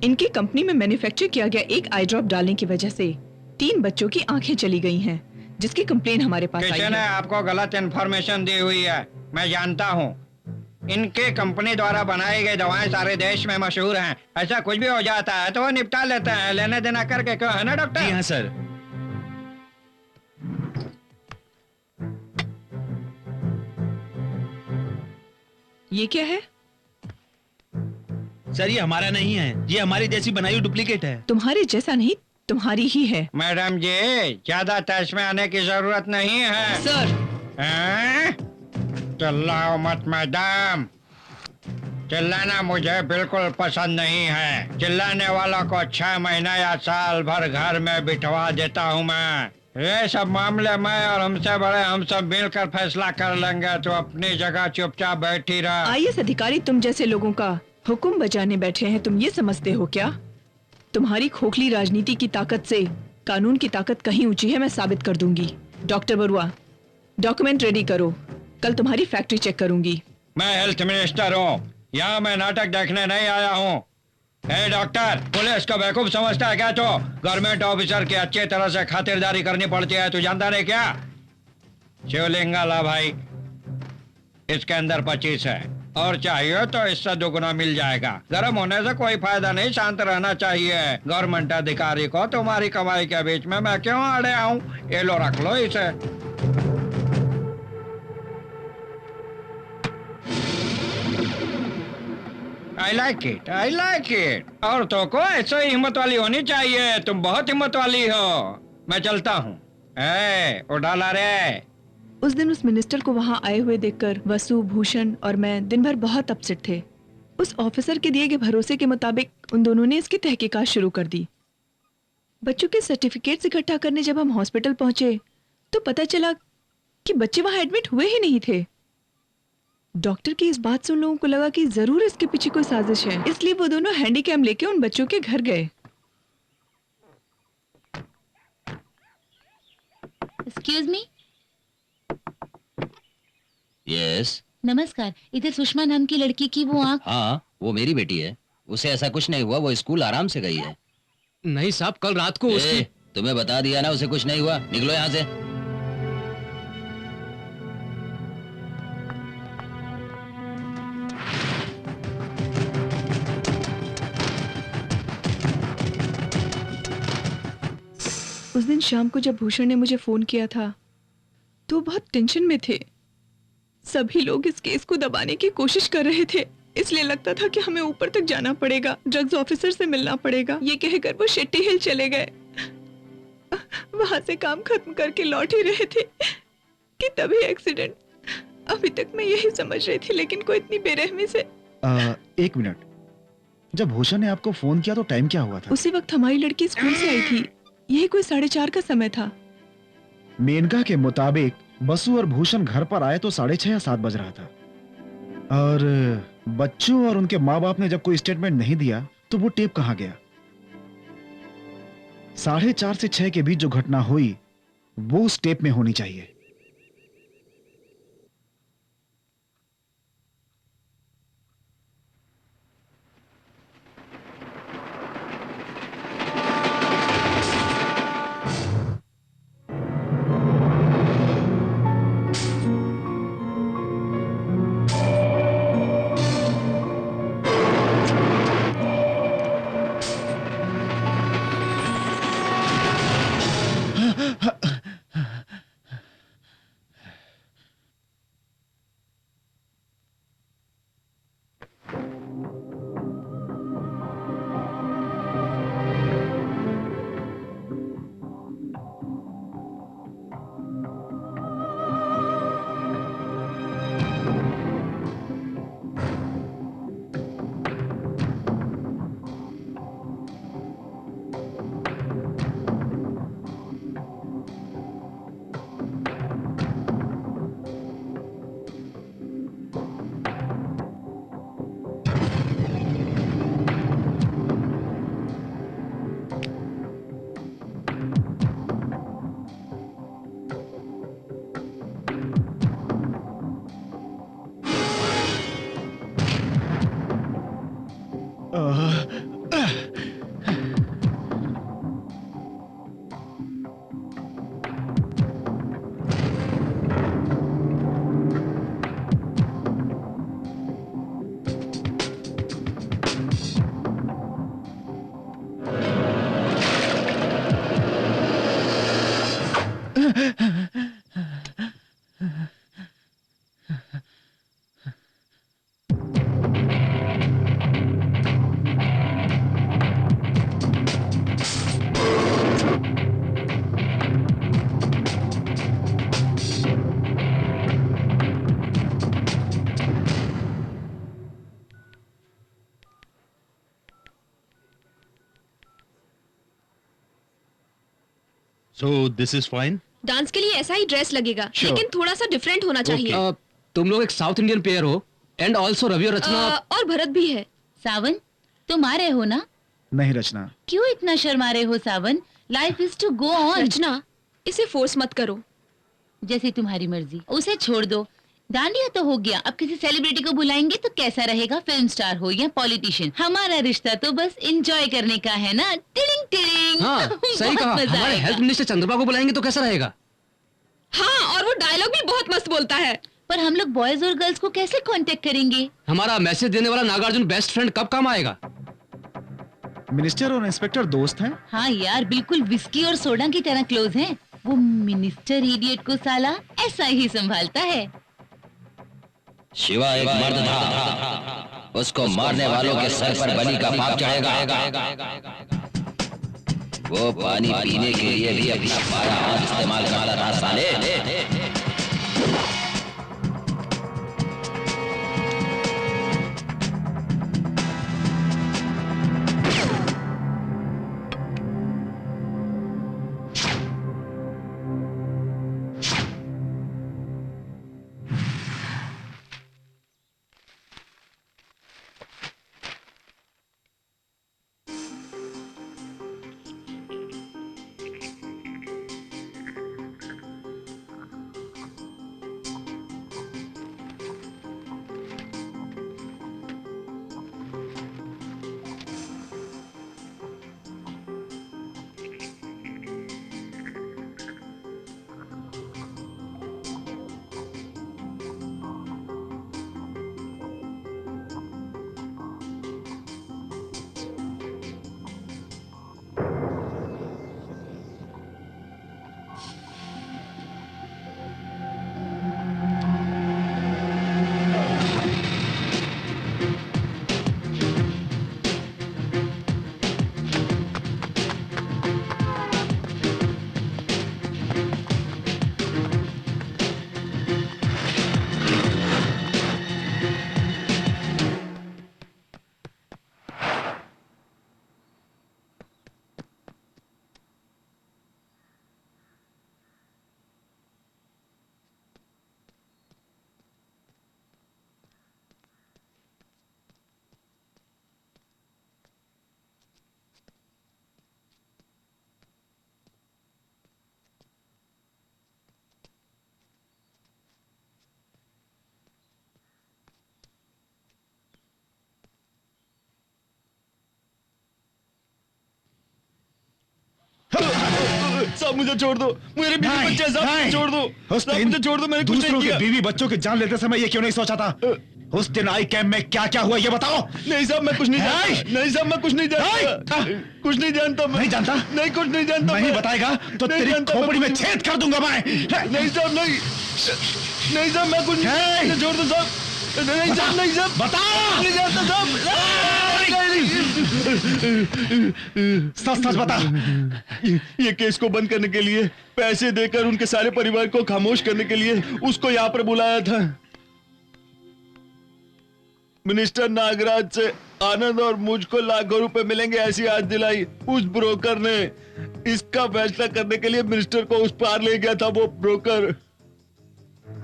इनकी कंपनी में मैन्युफैक्चर किया गया एक आई ड्रॉप डालने की वजह से 3 बच्चों की आंखें चली गई हैं, जिसकी कंप्लेन हमारे पास आई है। किसी ने आपको गलत इन्फॉर्मेशन दी हुई है, मैं जानता हूँ। इनके कंपनी द्वारा बनाई गई दवाएं सारे देश में मशहूर हैं। ऐसा कुछ भी हो जाता है तो वो निपटा लेते हैं, लेने देना करके। क्यों, है ना डॉक्टर? जी हाँ सर। ये क्या है? सर ये हमारा नहीं है, ये हमारी जैसी बनाई हुई डुप्लीकेट है। तुम्हारे जैसा नहीं, तुम्हारी ही है। मैडम जी ज्यादा टच में आने की जरूरत नहीं है। सर चिल्लाओ मत मैडम। चिल्लाना मुझे बिल्कुल पसंद नहीं है। चिल्लाने वालों को 6 महीना या साल भर घर में बिठवा देता हूँ मैं। ये सब मामले मैं और हमसे बड़े हम सब मिलकर फैसला कर लेंगे, तो अपनी जगह चुपचाप बैठी रहा। IAS अधिकारी तुम जैसे लोगों का हुक्म बजाने बैठे हैं, तुम ये समझते हो क्या? तुम्हारी खोखली राजनीति की ताकत से कानून की ताकत कहीं ऊंची है, मैं साबित कर दूंगी। डॉक्टर बरुआ, डॉक्यूमेंट रेडी करो, कल तुम्हारी फैक्ट्री चेक करूंगी। मैं हेल्थ मिनिस्टर हूँ, यहाँ मैं नाटक देखने नहीं आया हूँ। डॉक्टर, पुलिस को बेवकूफ समझता है क्या? तो गवर्नमेंट ऑफिसर की अच्छी तरह से खातिरदारी करनी पड़ती है, तू जानता नहीं क्या? शिवलिंगा ला भाई। इसके अंदर 25 है और चाहिए तो इससे दुगुना मिल जाएगा। गर्म होने से कोई फायदा नहीं, शांत रहना चाहिए। गवर्नमेंट अधिकारी को तुम्हारी कमाई के बीच में मैं क्यों अड़े आऊं? ये लो, रख लो इसे। I like it, I like it। औरतों को ऐसे ही हिम्मत वाली होनी चाहिए। तुम बहुत हिम्मत वाली हो। मैं चलता हूँ। उठा ला रे। उस दिन उस मिनिस्टर को वहां आए हुए देखकर वसु, भूषण और मैं दिन भर बहुत अपसेट थे। उस ऑफिसर के दिए गए भरोसे के मुताबिक उन दोनों ने इसकी तहकीकात शुरू कर दी। बच्चों के सर्टिफिकेट्स इकट्ठा करने जब हम हॉस्पिटल पहुंचे तो पता चला कि बच्चे वहां एडमिट हुए ही नहीं थे। डॉक्टर की इस बात से उन लोगों को लगा कि जरूर इसके पीछे कोई साजिश है, इसलिए वो दोनों हैंडीकैम लेके उन बच्चों के घर गए। Excuse me. यस। नमस्कार, इधर सुषमा नाम की लड़की की वो आँख। हाँ, वो मेरी बेटी है। उसे ऐसा कुछ नहीं हुआ, वो स्कूल आराम से गई है। नहीं साहब, कल रात को उसकी... तुम्हें बता दिया ना, उसे कुछ नहीं हुआ। निकलो यहाँ से। उस दिन शाम को जब भूषण ने मुझे फोन किया था तो बहुत टेंशन में थे। सभी लोग इस केस को दबाने की कोशिश कर रहे थे, इसलिए लगता था कि हमें ऊपर तक जाना पड़ेगा, ड्रग्स ऑफिसर से मिलना पड़ेगा। ये कहकर वो शेट्टी हिल चले गए। वहां से काम खत्म करके लौट ही रहे थे कि तभी एक्सीडेंट। अभी तक मैं यही समझ रही थी, लेकिन कोई इतनी बेरहमी से। 1 मिनट, जब भूषण ने आपको फोन किया तो टाइम क्या हुआ था? उसी वक्त हमारी लड़की स्कूल से आई थी। यही कोई 4:30 का समय था। मेनका के मुताबिक बसु और भूषण घर पर आए तो 6:30 या 7 बज रहा था, और बच्चों और उनके माँ बाप ने जब कोई स्टेटमेंट नहीं दिया तो वो टेप कहाँ गया? 4:30 से 6 के बीच जो घटना हुई वो उस टेप में होनी चाहिए। So this is fine? Dance के लिए ऐसा ही ड्रेस लगेगा, Sure. लेकिन थोड़ा सा डिफरेंट होना चाहिए। तुम लोग एक साउथ इंडियन पेयर हो, एंड ऑल्सो रवि और रचना। और भरत भी है। सावन, तुम आ रहे हो ना? नहीं रचना। क्यों इतना शर्मा रहे हो Sawan? Life is to go on. Rachna, इसे फोर्स मत करो। जैसी तुम्हारी मर्जी, उसे छोड़ दो। दांडिया तो हो गया, अब किसी सेलिब्रिटी को बुलाएंगे तो कैसा रहेगा? फिल्म स्टार हो या पॉलिटिशियन, हमारा रिश्ता तो बस एंजॉय करने का है ना। टिड़िंग टिड़िंग। हाँ, सही कहा। हमारे हेल्थ मिनिस्टर चंद्रबा को बुलाएंगे तो कैसा रहेगा? हाँ, और वो डायलॉग भी बहुत मस्त बोलता है। पर हम लोग बॉयज और गर्ल्स को कैसे कांटेक्ट करेंगे? हमारा मैसेज देने वाला नागार्जुन बेस्ट फ्रेंड कब काम आएगा? मिनिस्टर और इंस्पेक्टर दोस्त हैं? हाँ यार, बिल्कुल विस्की और सोडा की तरह क्लोज हैं। वो मिनिस्टर इडियट को साला ऐसा ही संभालता है। शिवा एक मर्द था, उसको मारने वालों के सर पर बलि का पाप चढ़ेगा। वो पानी पीने के लिए भी अपना 12 हाथ इस्तेमाल करता था साले। साहब मुझे छोड़ दो, मेरे बीवी बच्चे साहब छोड़ दो, साहब मुझे छोड़ दो, मैंने कुछ नहीं दूसरों किया। के बीवी बच्चों की जान लेते समय ये क्यों नहीं सोचा था? उस दिन आई कैंप में क्या क्या हुआ ये बताओ। नहीं साहब मैं कुछ नहीं जानता, नहीं साहब मैं कुछ नहीं जानता, कुछ नहीं जानता मैं। नहीं जानता? नहीं कुछ नहीं जानता। नहीं बताएगा तो तेरी खोपड़ी में छेद कर दूंगा मैं। नहीं साहब नहीं, नहीं साहब मैं कुछ नहीं, छोड़ दो साहब, नहीं साहब, नहीं साहब, बताओ। नहीं जानता साहब, सच सच बता। ये केस को बंद करने के लिए पैसे देकर उनके सारे परिवार को खामोश करने के लिए उसको यहाँ पर बुलाया था। मिनिस्टर नागराज से आनंद और मुझको लाखों रुपए मिलेंगे ऐसी आज दिलाई उस ब्रोकर ने। इसका फैसला करने के लिए मिनिस्टर को उस पार ले गया था वो broker.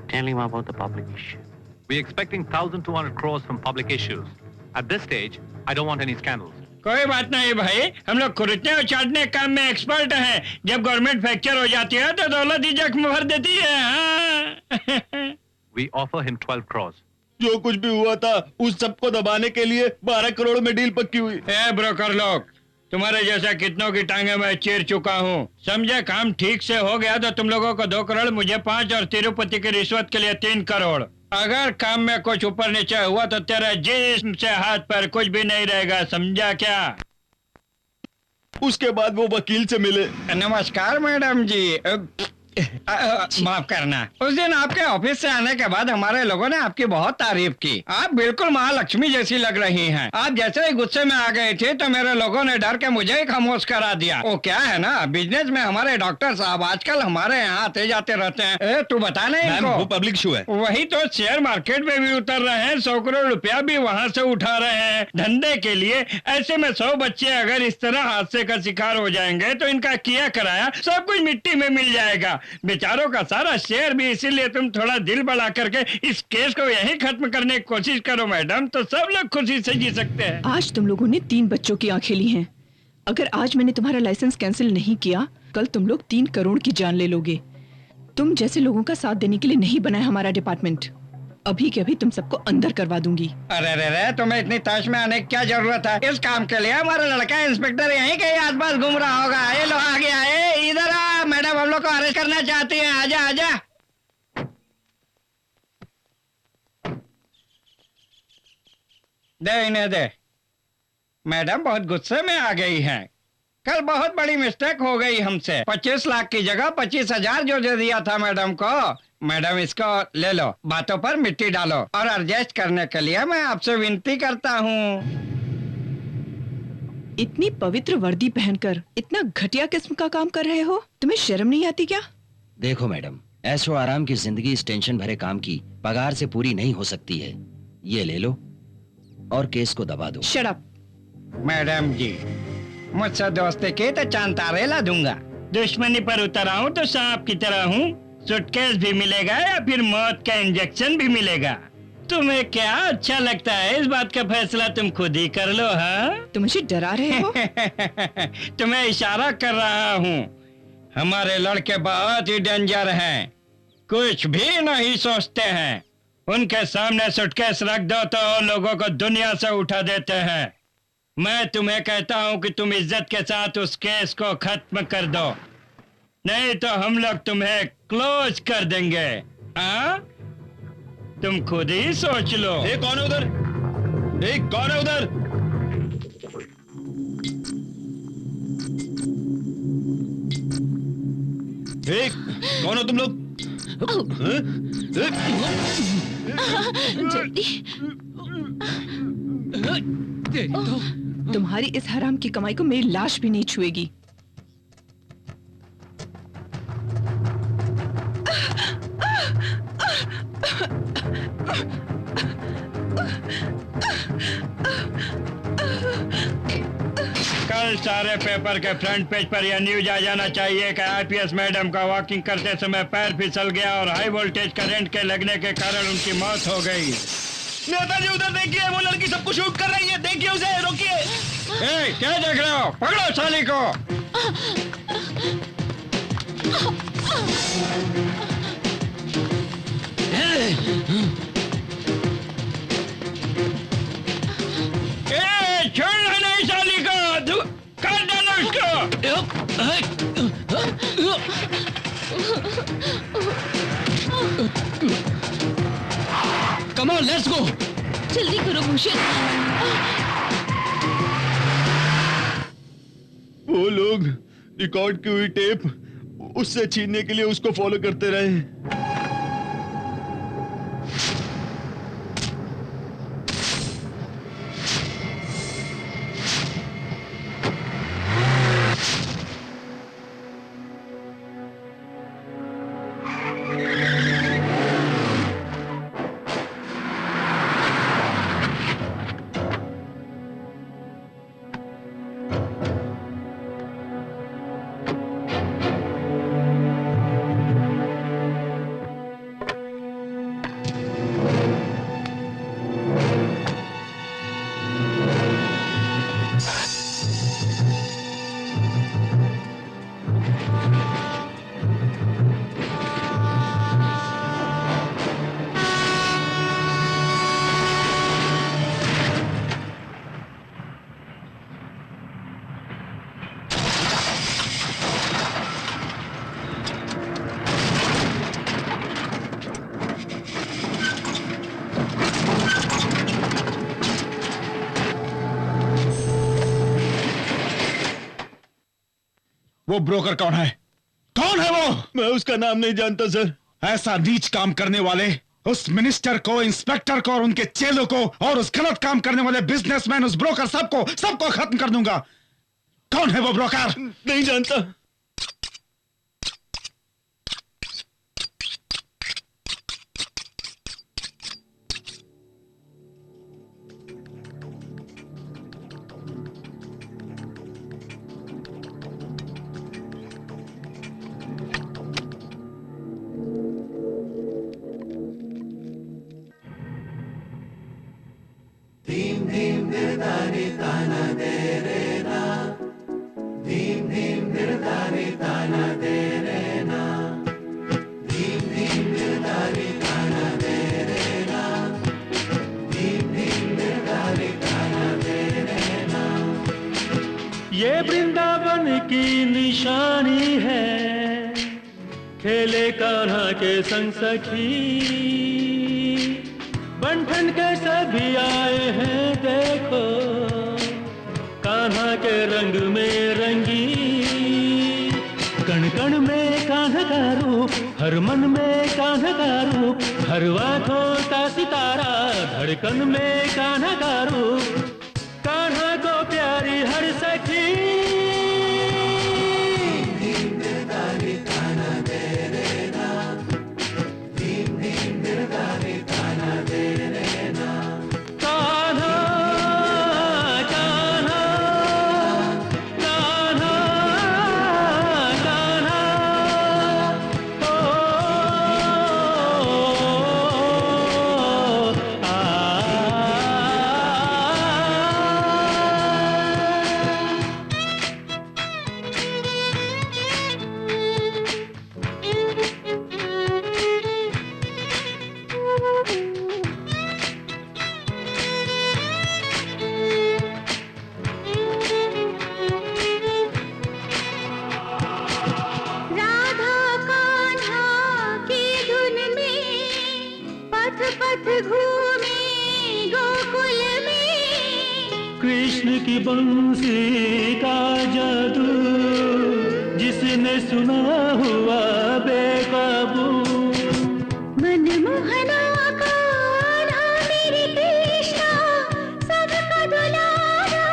Tell him about the public issue. We're expecting 1,200 crores from public issues. At this stage, I don't want any scandals. कोई बात नहीं भाई, हम लोग खुरटने और चाटने काम में एक्सपर्ट हैं। जब गवर्नमेंट फ्रैक्चर हो जाती है तो दौलत ही जख्म भर देती है। हाँ? We offer him 12 crores. जो कुछ भी हुआ था उस सबको दबाने के लिए 12 करोड़ में डील पक्की हुई। ए ब्रोकर लोग, तुम्हारे जैसा कितनों की टांगे मैं चीर चुका हूँ। समझे, काम ठीक से हो गया तो तुम लोगों को 2 करोड़, मुझे 5 और तिरुपति की रिश्वत के लिए 3 करोड़। अगर काम में कुछ ऊपर नीचे हुआ तो तेरा जिस्म से हाथ पर कुछ भी नहीं रहेगा, समझा क्या? उसके बाद वो वकील से मिले। नमस्कार मैडम जी, माफ करना, उस दिन आपके ऑफिस से आने के बाद हमारे लोगों ने आपकी बहुत तारीफ की। आप बिल्कुल महालक्ष्मी जैसी लग रही हैं। आप जैसे ही गुस्से में आ गए थे तो मेरे लोगों ने डर के मुझे ही खामोश करा दिया। वो क्या है ना, बिजनेस में हमारे डॉक्टर साहब आजकल हमारे यहाँ आते जाते रहते हैं। तू बता नहीं इनको? वो पब्लिक इशू है। वही तो, शेयर मार्केट में भी उतर रहे हैं, 100 करोड़ रुपया भी वहाँ से उठा रहे हैं धंधे के लिए। ऐसे में 100 बच्चे अगर इस तरह हादसे का शिकार हो जाएंगे तो इनका किया कराया सब कुछ मिट्टी में मिल जाएगा। बेचारों का सारा शेयर भी। इसीलिए तुम थोड़ा दिल बढ़ा करके इस केस को यहीं खत्म करने की कोशिश करो मैडम, तो सब लोग खुशी से जी सकते हैं। आज तुम लोगों ने 3 बच्चों की आंखें ली हैं। अगर आज मैंने तुम्हारा लाइसेंस कैंसिल नहीं किया, कल तुम लोग 3 करोड़ की जान ले लोगे। तुम जैसे लोगों का साथ देने के लिए नहीं बना है हमारा डिपार्टमेंट। अभी के अभी तुम सबको अंदर करवा दूंगी। अरे रे रे, तुम्हें इतनी ताश में आने की क्या जरूरत है? इस काम के लिए हमारा लड़का इंस्पेक्टर यहीं कहीं आसपास घूम रहा होगा। ये लो आ गया, इधर आ। मैडम हम लोग को अरेस्ट करना चाहती है, आजा आजा। दे इन्हें दे। मैडम बहुत गुस्से में आ गई हैं। कल बहुत बड़ी मिस्टेक हो गई हमसे। 25 लाख की जगह 25,000 जो दे दिया था मैडम को। मैडम इसको ले लो, बातों पर मिट्टी डालो और एडजस्ट करने के लिए मैं आपसे विनती करता हूँ। इतनी पवित्र वर्दी पहनकर इतना घटिया किस्म का काम कर रहे हो, तुम्हें शर्म नहीं आती क्या? देखो मैडम, ऐशो आराम की जिंदगी इस टेंशन भरे काम की पगार से पूरी नहीं हो सकती है। ये ले लो और केस को दबा दो। Shut up. मैडम जी, मुझसे दोस्ती की तो चांद तारे ला दूंगा। दुश्मनी पर उतर आऊं तो सांप की तरह हूँ। सूटकेस भी मिलेगा या फिर मौत का इंजेक्शन भी मिलेगा। तुम्हें क्या अच्छा लगता है, इस बात का फैसला तुम खुद ही कर लो। हाँ, तुम मुझे डरा रहे हो? तुम्हें इशारा कर रहा हूँ। हमारे लड़के बहुत ही डेंजर हैं, कुछ भी नहीं सोचते हैं। उनके सामने सूटकेस रख दो तो लोगों को दुनिया से उठा देते हैं। मैं तुम्हें कहता हूँ कि तुम इज्जत के साथ उस केस को खत्म कर दो, नहीं तो हम लोग तुम्हें क्लोज कर देंगे। हाँ, तुम खुद ही सोच लो। कौन है उधर? कौन है उधर? कौन हो तुम लोग? तुम्हारी इस हराम की कमाई को मेरी लाश भी नहीं छुएगी। कल सारे पेपर के फ्रंट पेज पर यह न्यूज आ जाना चाहिए कि आईपीएस मैडम का वॉकिंग करते समय पैर फिसल गया और हाई वोल्टेज करंट के लगने के कारण उनकी मौत हो गई। नेताजी उधर देखिए, वो लड़की सबको शूट कर रही है। देखिए उसे, रोकिए। क्या देख रहे हो? पकड़ो साली को। छोड़ना नहीं साली को, काट डालो इसको। Come on, let's go. जल्दी करो भूषण। वो लोग रिकॉर्ड की हुई टेप उससे छीनने के लिए उसको फॉलो करते रहे। वो ब्रोकर कौन है? कौन है वो? मैं उसका नाम नहीं जानता सर। ऐसा नीच काम करने वाले उस मिनिस्टर को, इंस्पेक्टर को और उनके चेलों को और उस गलत काम करने वाले बिजनेसमैन, उस ब्रोकर, सबको खत्म कर दूंगा। कौन है वो ब्रोकर? नहीं जानता। ये वृंदावन की निशानी है, खेले कान्हा के संग सखी, बंठन के सभी आए हैं देखो, कान्हा के रंग में रंगी, कण कण में कान्हा का रूप, हर मन में कान्हा का रूप, हर आँखों का सितारा, धड़कन में कान्हा का रूप, कान्हा को प्यारी हर सखी। कृष्ण की बंसी का जादू जिसने सुना हुआ बेकाबू, मनमोहना कान्हा मेरे कृष्णा, सबका दुलारा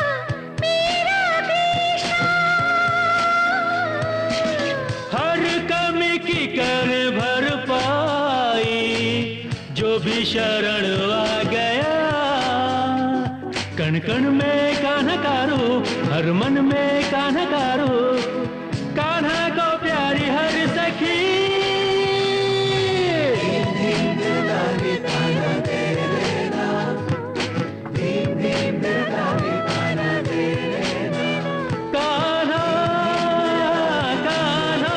मेरा कृष्णा। हर कमी की कर भरपाई जो भी शरण आ गया, कण कण में कान्हा का रूप, हर मन में कान्हा का रूप, कान्हा को प्यारी हर सखी। कान्हा कान्हा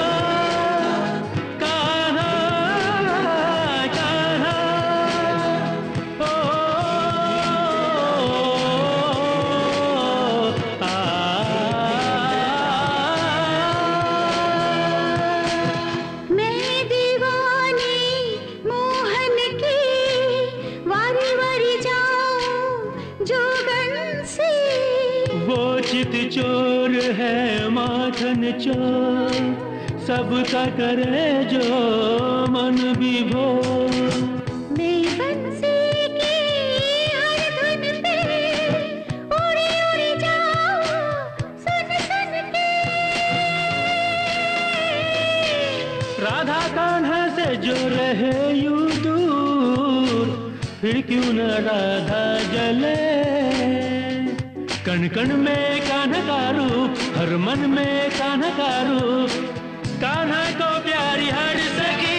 कान्हा कान्हा मैं दीवानी मोहन की, वारी वारी जाऊं जोगन से। वो चित चोर है माखन चोर, सबका करे जो मन विभोर। मैं बंसी की हर धुन पे उड़ी उड़ी जाऊं सुन सुन के। राधा कान्हा से जो रहे यूं दूर, फिर क्यों न राधा जले, कण कण में कान्हा का रूप, हर मन में कान्हा का रूप, कान्हा को प्यारी हर सखी।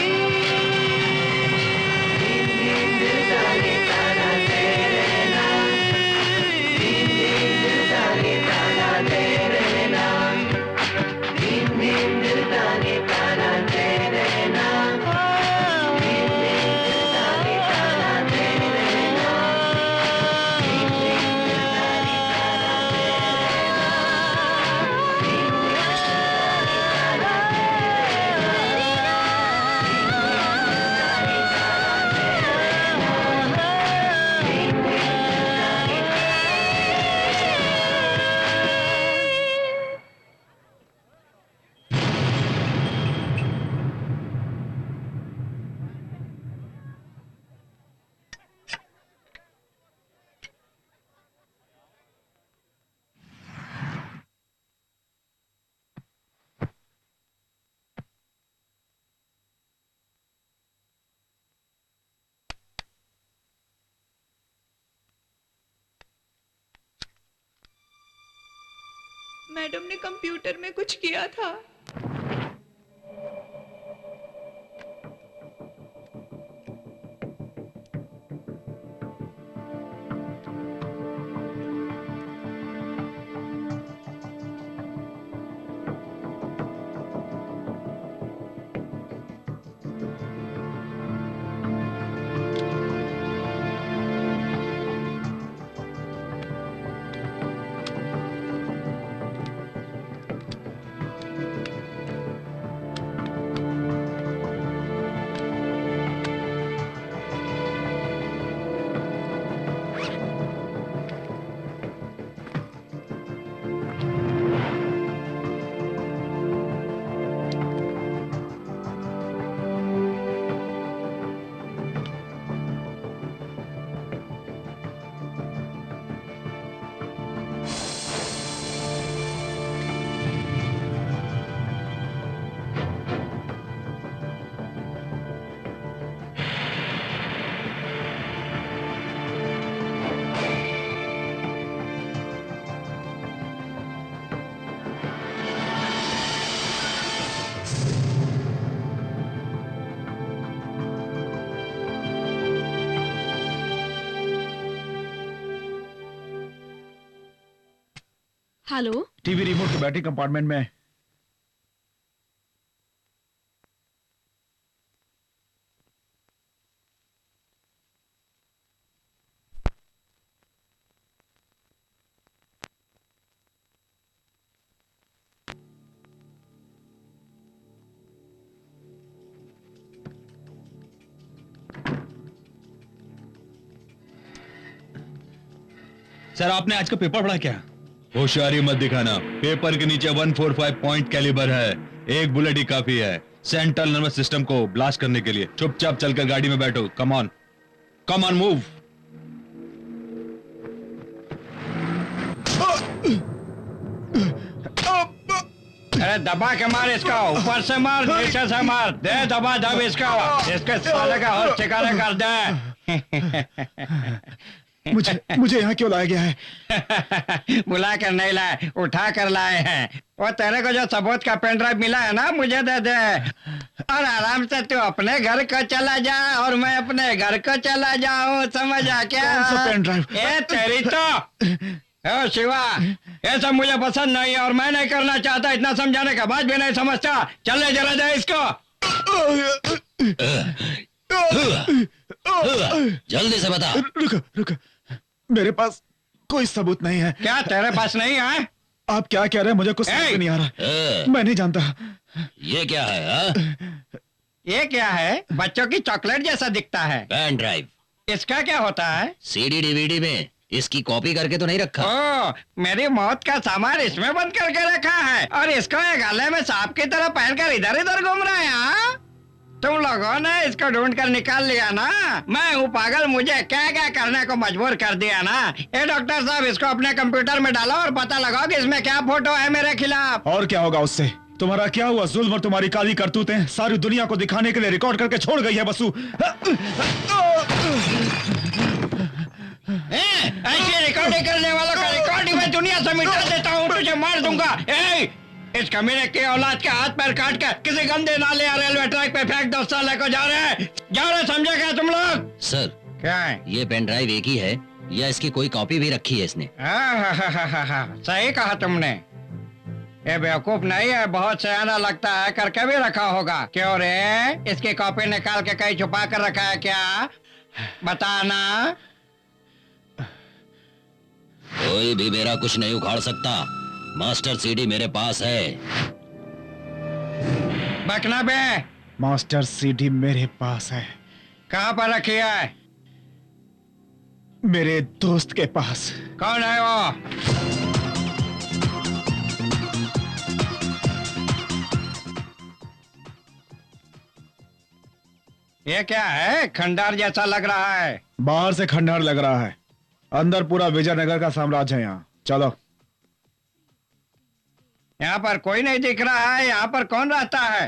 मैडम ने कंप्यूटर में कुछ किया था। हेलो। टीवी रिमोट के बैटरी कंपार्टमेंट में। सर आपने आज का पेपर पढ़ा क्या? होशियारी मत दिखाना, पेपर के नीचे 145 पॉइंट कैलिबर है, एक बुलेट ही काफी है सेंट्रल नर्वस सिस्टम को ब्लास्ट करने के लिए। चुपचाप चलकर गाड़ी में बैठो। Come on move. अरे दबा के मार इसका, ऊपर से मार, नीचे से मार, दे दबा दब इसका, इसके साले का होश ठिकाने कर दे। मुझे यहाँ क्यों लाया गया है? बुला कर नहीं लाए, उठा कर लाए हैं। वो तेरे को जो सबूत का पेन ड्राइव मिला है ना, मुझे दे दे और आराम से तू अपने घर को चला जा और मैं अपने घर को चला जाऊं, समझ आ क्या? कौन सा पेन ड्राइव? ए तेरी तो ओ शिवा, ये सब मुझे पसंद नहीं है और मैं नहीं करना चाहता। इतना समझाने के बाद भी नहीं समझता। चले जरा दे इसको। जल्दी से बता। रुको, मेरे पास कोई सबूत नहीं है। क्या तेरे पास नहीं है? आप क्या कह रहे हैं? मुझे कुछ समझ में नहीं आ रहा। मैं नहीं जानता। ये क्या है? ये क्या है? बच्चों की चॉकलेट जैसा दिखता है। Pen drive. इसका क्या होता है? सीडी डीवीडी में इसकी कॉपी करके तो नहीं रखा? ओ, मेरी मौत का सामान इसमें बंद करके रखा है और इसको एक गले में सांप की तरह पहनकर इधर इधर घूम रहे हैं। तुम लोगों ने इसको ढूंढ कर निकाल लिया ना। मैं हूँ पागल, मुझे क्या क्या करने को मजबूर कर दिया ना। ए डॉक्टर साहब, इसको अपने कंप्यूटर में डालो और पता लगाओ कि इसमें क्या फोटो है मेरे खिलाफ। और क्या होगा उससे? तुम्हारा क्या हुआ? जुल्म और तुम्हारी काली करतूतें सारी दुनिया को दिखाने के लिए रिकॉर्ड करके छोड़ गई है बसु। ऐसे रिकॉर्डिंग करने वालों का रिकॉर्डिंग में दुनिया से मिटा देता हूँ, तुझे मार दूंगा। इस कमीने के औलाद के हाथ पैर काट कर किसी गंदे नाले या रेलवे ट्रैक पे फेंक दो। साले को जा रहे समझे क्या तुम लोग? सर क्या है? ये पेन ड्राइव एक ही है या इसकी कोई कॉपी भी रखी है इसने? सही कहा तुमने। ये बेवकूफ नहीं है, बहुत सयाना लगता है, करके भी रखा होगा। क्यों रे, इसकी कॉपी निकाल के कहीं छुपा कर रखा है क्या? बताना। कोई भी मेरा कुछ नहीं उखाड़ सकता। मास्टर सीडी मेरे पास है। बकना बे। मास्टर सीडी मेरे पास है। कहाँ पर रखी है? मेरे दोस्त के पास। कौन है वो? ये क्या है? खंडार जैसा लग रहा है। बाहर से खंडार लग रहा है, अंदर पूरा विजयनगर का साम्राज्य है। यहाँ चलो। यहाँ पर कोई नहीं दिख रहा है। यहाँ पर कौन रहता है?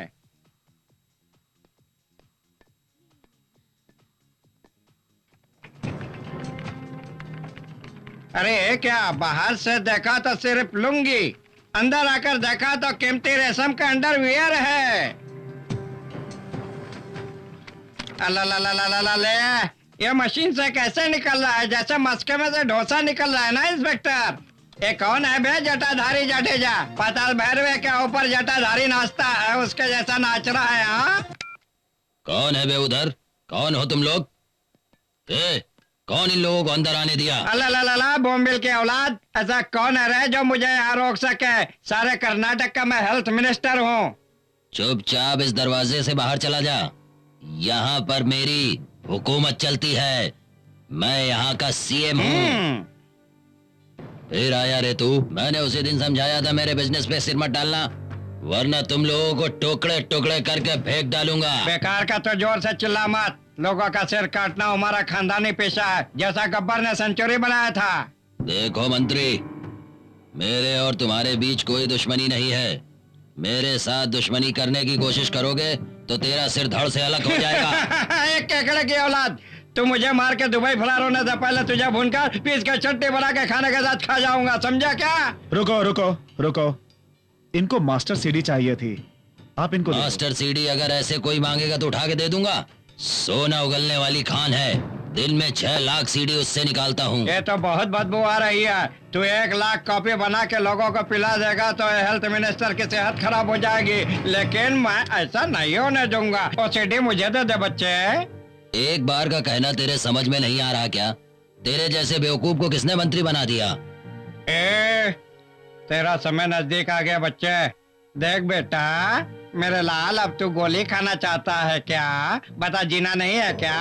अरे क्या, बाहर से देखा तो सिर्फ लुंगी, अंदर आकर देखा तो कीमती रेशम का अंडरवियर है। अल्लाह, ये मशीन से कैसे निकल रहा है? जैसे मस्के में से डोसा निकल रहा है ना इंस्पेक्टर। ये कौन है बे? जटाधारी जडेजा, पाताल भैरवे के ऊपर जटाधारी नाचता है, उसके जैसा नाच रहा है। हाँ, कौन है बे उधर? कौन हो तुम लोग? कौन इन लोगों को अंदर आने दिया? अल्लाह बोम्बिल के औलाद, ऐसा कौन है रे जो मुझे यहाँ रोक सके? सारे कर्नाटक का मैं हेल्थ मिनिस्टर हूँ। चुपचाप इस दरवाजे से बाहर चला जा। यहाँ पर मेरी हुकूमत चलती है। मैं यहाँ का सीएम हूँ। फिर आया रे तू? मैंने उसी दिन समझाया था मेरे बिजनेस पे सिर मत डालना, वरना तुम लोगों को टुकड़े टुकड़े करके फेंक डालूंगा। बेकार का तो जोर से चिल्ला मत। लोगों का सिर काटना हमारा खानदानी पेशा है, जैसा गब्बर ने सेंचुरी बनाया था। देखो मंत्री, मेरे और तुम्हारे बीच कोई दुश्मनी नहीं है। मेरे साथ दुश्मनी करने की कोशिश करोगे तो तेरा सिर धड़ से अलग हो जाएगा। एक केकड़े की औलाद, तू मुझे मार के दुबई फरार होने से पहले तुझे भूनकर पीस के चट्टी बना के खाने के साथ खा जाऊंगा, समझा क्या? रुको, इनको मास्टर सीडी चाहिए थी, आप इनको मास्टर सीडी अगर ऐसे कोई मांगेगा तो उठा के दे दूंगा। सोना उगलने वाली खान है, दिन में 6 लाख सीडी उससे निकालता हूँ। ये तो बहुत बदबू आ रही है। तू 1 लाख कॉपी बना के लोगों को पिला देगा तो हेल्थ मिनिस्टर की सेहत खराब हो जाएगी, लेकिन मैं ऐसा नहीं होने दूंगा। वो सीडी मुझे दे दे बच्चे। एक बार का कहना तेरे समझ में नहीं आ रहा क्या? तेरे जैसे बेवकूफ को किसने मंत्री बना दिया? तेरा समय नजदीक आ गया बच्चे। देख बेटा, मेरे लाल, अब तू गोली खाना चाहता है क्या? बता, जीना नहीं है क्या?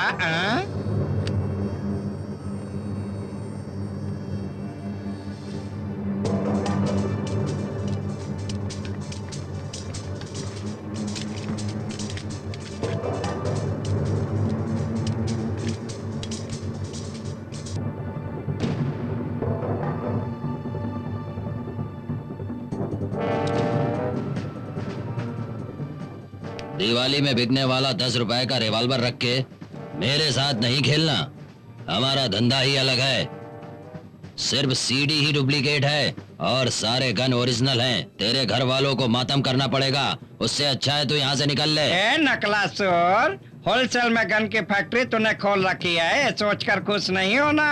दिवाली में बिकने वाला 10 रुपए का रिवॉल्वर रख के मेरे साथ नहीं खेलना। हमारा धंधा ही अलग है। सिर्फ सीडी ही डुप्लीकेट है और सारे गन ओरिजिनल हैं। तेरे घर वालों को मातम करना पड़ेगा। उससे अच्छा है तू यहाँ से निकल ले। नकलासुर, होलसेल में गन की फैक्ट्री तूने खोल रखी है, सोचकर खुश नहीं होना।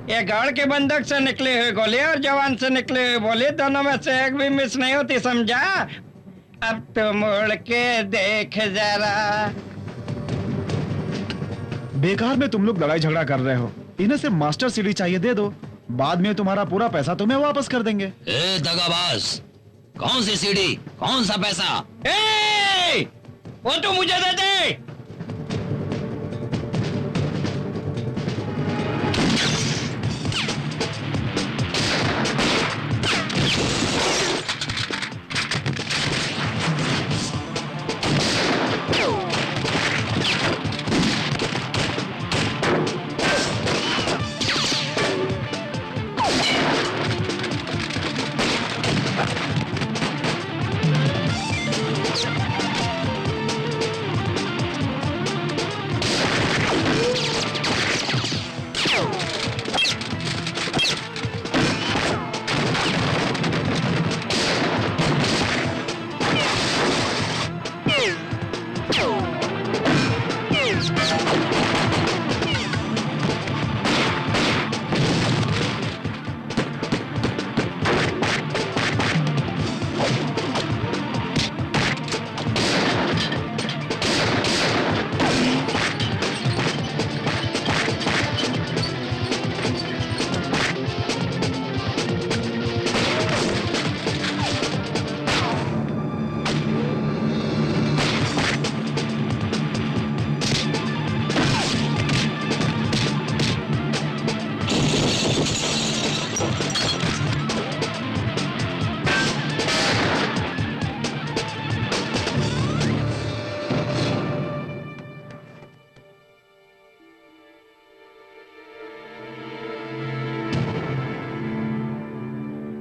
ये गाड़ के बंदूक से निकली हुई गोली और जवान से निकली हुई गोली, दोनों में से एक भी मिस नहीं होती, समझा? अब तो मुड़ के देख जरा। बेकार में तुम लोग लड़ाई झगड़ा कर रहे हो। इन्हें सिर्फ मास्टर सीडी चाहिए, दे दो। बाद में तुम्हारा पूरा पैसा तुम्हें वापस कर देंगे। ए दगाबाज, कौन सी सीडी, कौन सा पैसा? वो तो मुझे दे दे।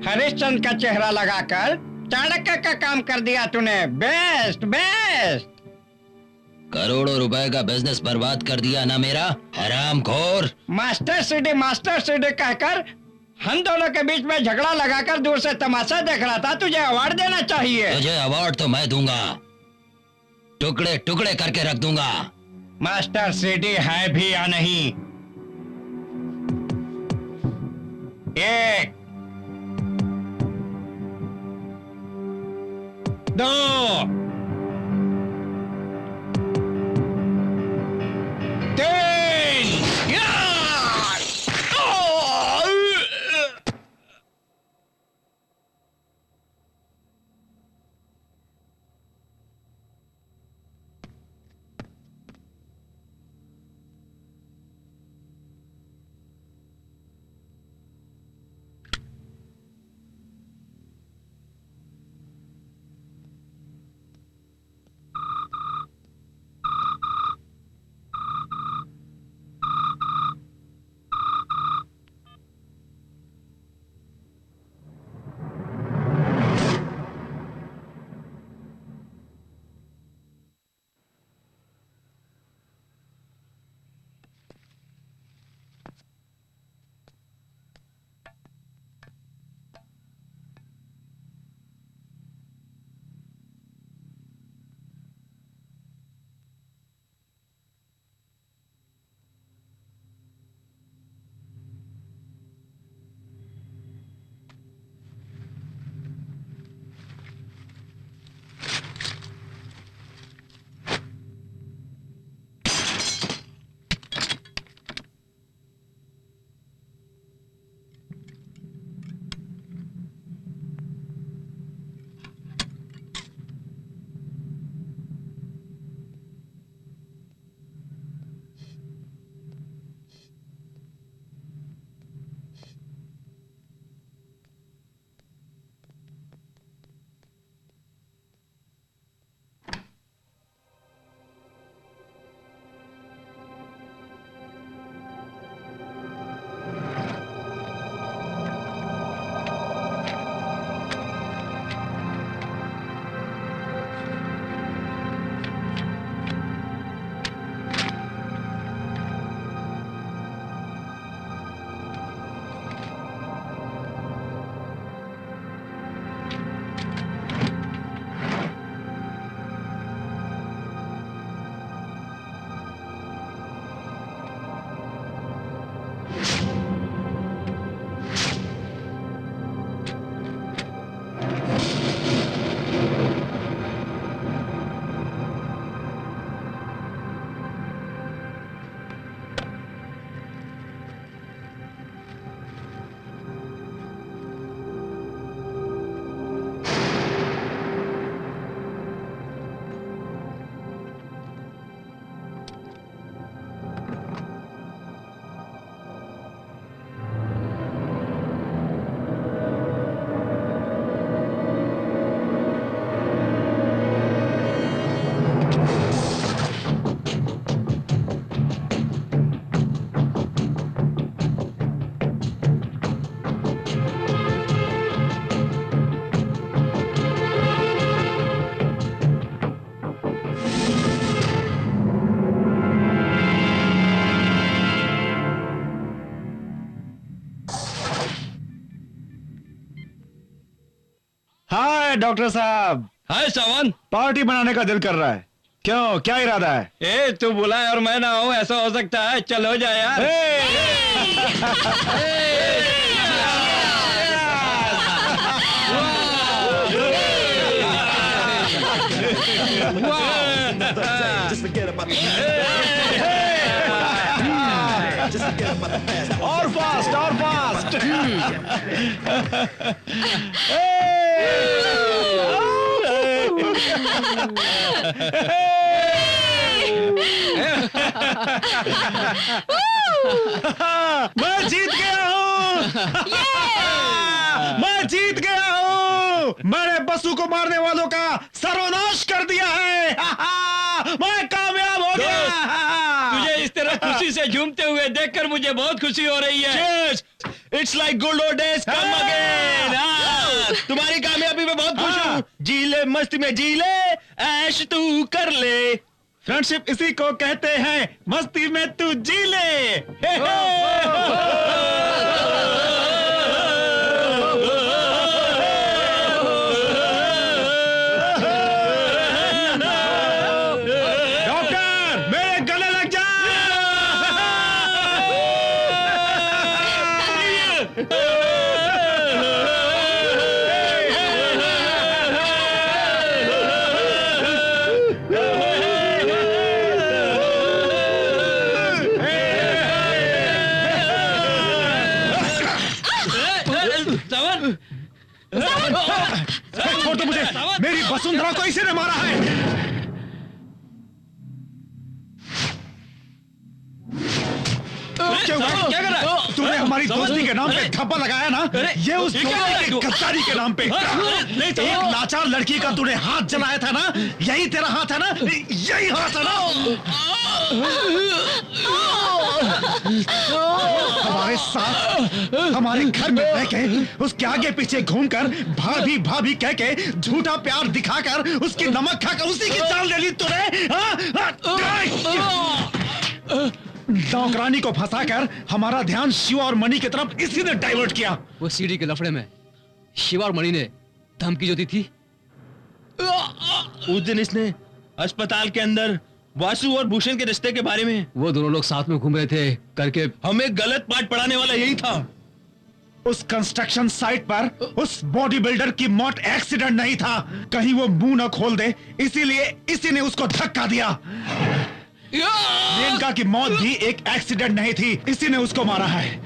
हरिश्चंद्र का चेहरा लगाकर चाणक्य का काम कर दिया तूने। Best best. करोड़ों रुपए का बिजनेस बर्बाद कर दिया ना मेरा, हरामखोर। मास्टर सीडी कहकर हम दोनों के बीच में झगड़ा लगाकर दूर से तमाशा देख रहा था। तुझे अवार्ड देना चाहिए। तुझे अवार्ड तो मैं दूंगा, टुकड़े टुकड़े करके रख दूंगा। मास्टर सीडी है भी या नहीं? 1 2 3 हाय डॉक्टर साहब। हाय सावन। पार्टी बनाने का दिल कर रहा है, क्यों, क्या इरादा है? ए तू बुलाए और मैं ना हूँ, ऐसा हो सकता है? चल हो जाए यार। और फास्ट, और फास्ट। मैं जीत गया हूँ। मैं जीत गया हूँ। मैंने बसु को मारने वालों का सर्वनाश कर दिया है। मैं कामयाब हो गया। तुझे इस तरह खुशी से झूमते हुए देखकर मुझे बहुत खुशी हो रही है। It's like good old days come again. तुम्हारी कामयाबी में बहुत खुश हूँ। जी ले, मस्ती में जी ले, ऐश तू कर ले। फ्रेंडशिप इसी को कहते हैं, मस्ती में तू जी ले। डॉक्टर, मेरे गले लग जा। छोड़ दो मुझे, मेरी वसुंधरा को इसी ने मारा है। क्या कर रहा है? तूने हमारी दोस्ती के नाम पे धब्बा लगाया ना, ये उस दोस्ती की गद्दारी के नाम पे। एक लाचार लड़की का तूने हाथ जलाया था ना, यही तेरा हाथ है ना, यही हाथ है ना। हमारे साथ हमारे घर में रह के उसके आगे पीछे घूमकर भाभी भाभी कह के झूठा प्यार दिखाकर उसकी नमक खाकर उसी की चाल ले ली तूने। नौकरानी को फंसाकर हमारा ध्यान शिवा और मणि की तरफ इसी ने डाइवर्ट किया। वो सीढ़ी के लफड़े में शिवा और मणि ने धमकी जो दी थी, उस दिन इसने अस्पताल के अंदर वासु और भूषण के रिश्ते के बारे में, वो दोनों लोग साथ में घूम रहे थे करके हमें गलत पाठ पढ़ाने वाला यही था। उस कंस्ट्रक्शन साइट पर उस बॉडी बिल्डर की मौत एक्सीडेंट नहीं था, कहीं वो मुंह न खोल दे, इसीलिए इसी ने उसको धक्का दिया। प्रियंका की मौत भी एक एक्सीडेंट नहीं थी, इसी ने उसको मारा है।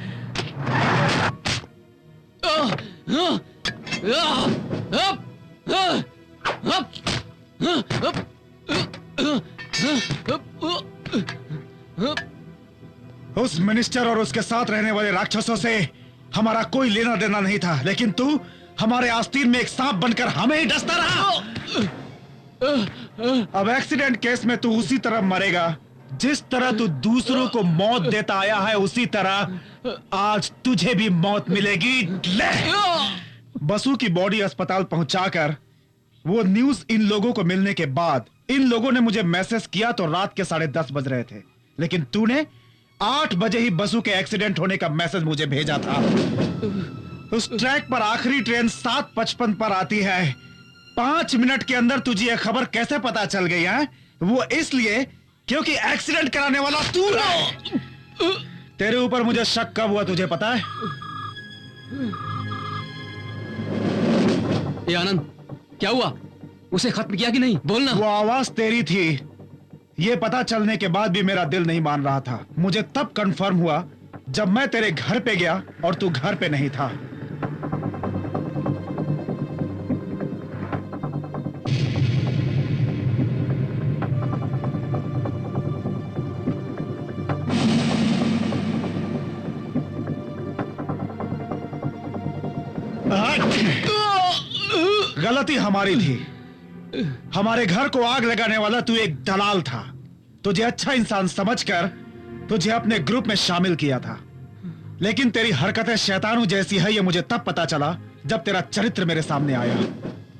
उस मिनिस्टर और उसके साथ रहने वाले राक्षसों से हमारा कोई लेना देना नहीं था, लेकिन तू हमारे आस्तीन में एक सांप बनकर हमें ही डसता रहा। अब एक्सीडेंट केस में तू उसी तरह मरेगा जिस तरह तू दूसरों को मौत देता आया है, उसी तरह आज तुझे भी मौत मिलेगी। ले! बसु की बॉडी अस्पताल पहुंचाकर वो न्यूज इन लोगों को मिलने के बाद इन लोगों ने मुझे मैसेज किया तो रात के 10:30 बज रहे थे, लेकिन तूने 8 बजे ही बसु के एक्सीडेंट होने का मैसेज मुझे भेजा था। उस ट्रैक पर आखिरी ट्रेन 7:55 पर आती है। 5 मिनट के अंदर तुझे यह खबर कैसे पता चल गई है? वो इसलिए क्योंकि एक्सीडेंट कराने वाला तू है। तेरे ऊपर मुझे शक कब हुआ तुझे पता है? ये आनंद, क्या हुआ? उसे खत्म किया कि नहीं? बोलना। वो आवाज तेरी थी। ये पता चलने के बाद भी मेरा दिल नहीं मान रहा था। मुझे तब कंफर्म हुआ जब मैं तेरे घर पे गया और तू घर पे नहीं था। गलती हमारी थी। हमारे घर को आग लगाने वाला तू एक दलाल था। तुझे अच्छा इंसान समझकर तुझे अपने ग्रुप में शामिल किया था, लेकिन तेरी हरकतें शैतानों जैसी है ये मुझे तब पता चला जब तेरा चरित्र मेरे सामने आया।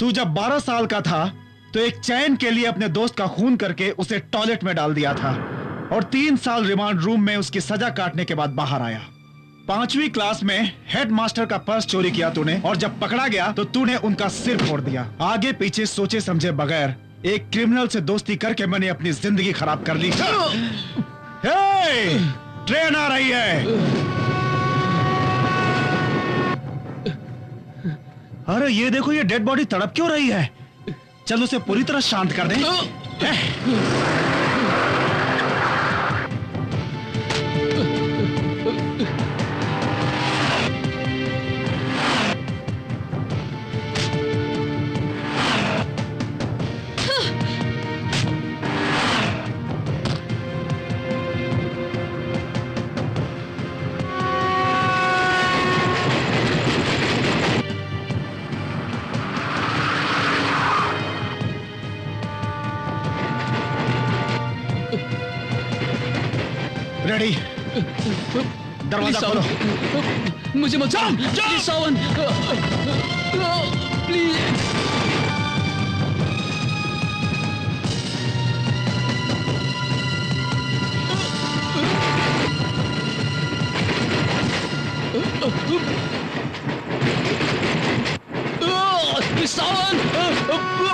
तू जब 12 साल का था तो एक चैन के लिए अपने दोस्त का खून करके उसे टॉयलेट में डाल दिया था और 3 साल रिमांड रूम में उसकी सजा काटने के बाद बाहर आया। 5वीं क्लास में हेडमास्टर का पर्स चोरी किया तूने, और जब पकड़ा गया तो तूने उनका सिर फोड़ दिया। आगे पीछे सोचे समझे बगैर एक क्रिमिनल से दोस्ती करके मैंने अपनी जिंदगी खराब कर ली। हे! ट्रेन आ रही है। अरे ये देखो, ये डेड बॉडी तड़प क्यों रही है? चल उसे पूरी तरह शांत कर दे। रेडी, दरवाजा खोलो। मुझे मत प्लीज सावन, प्लीज। सावन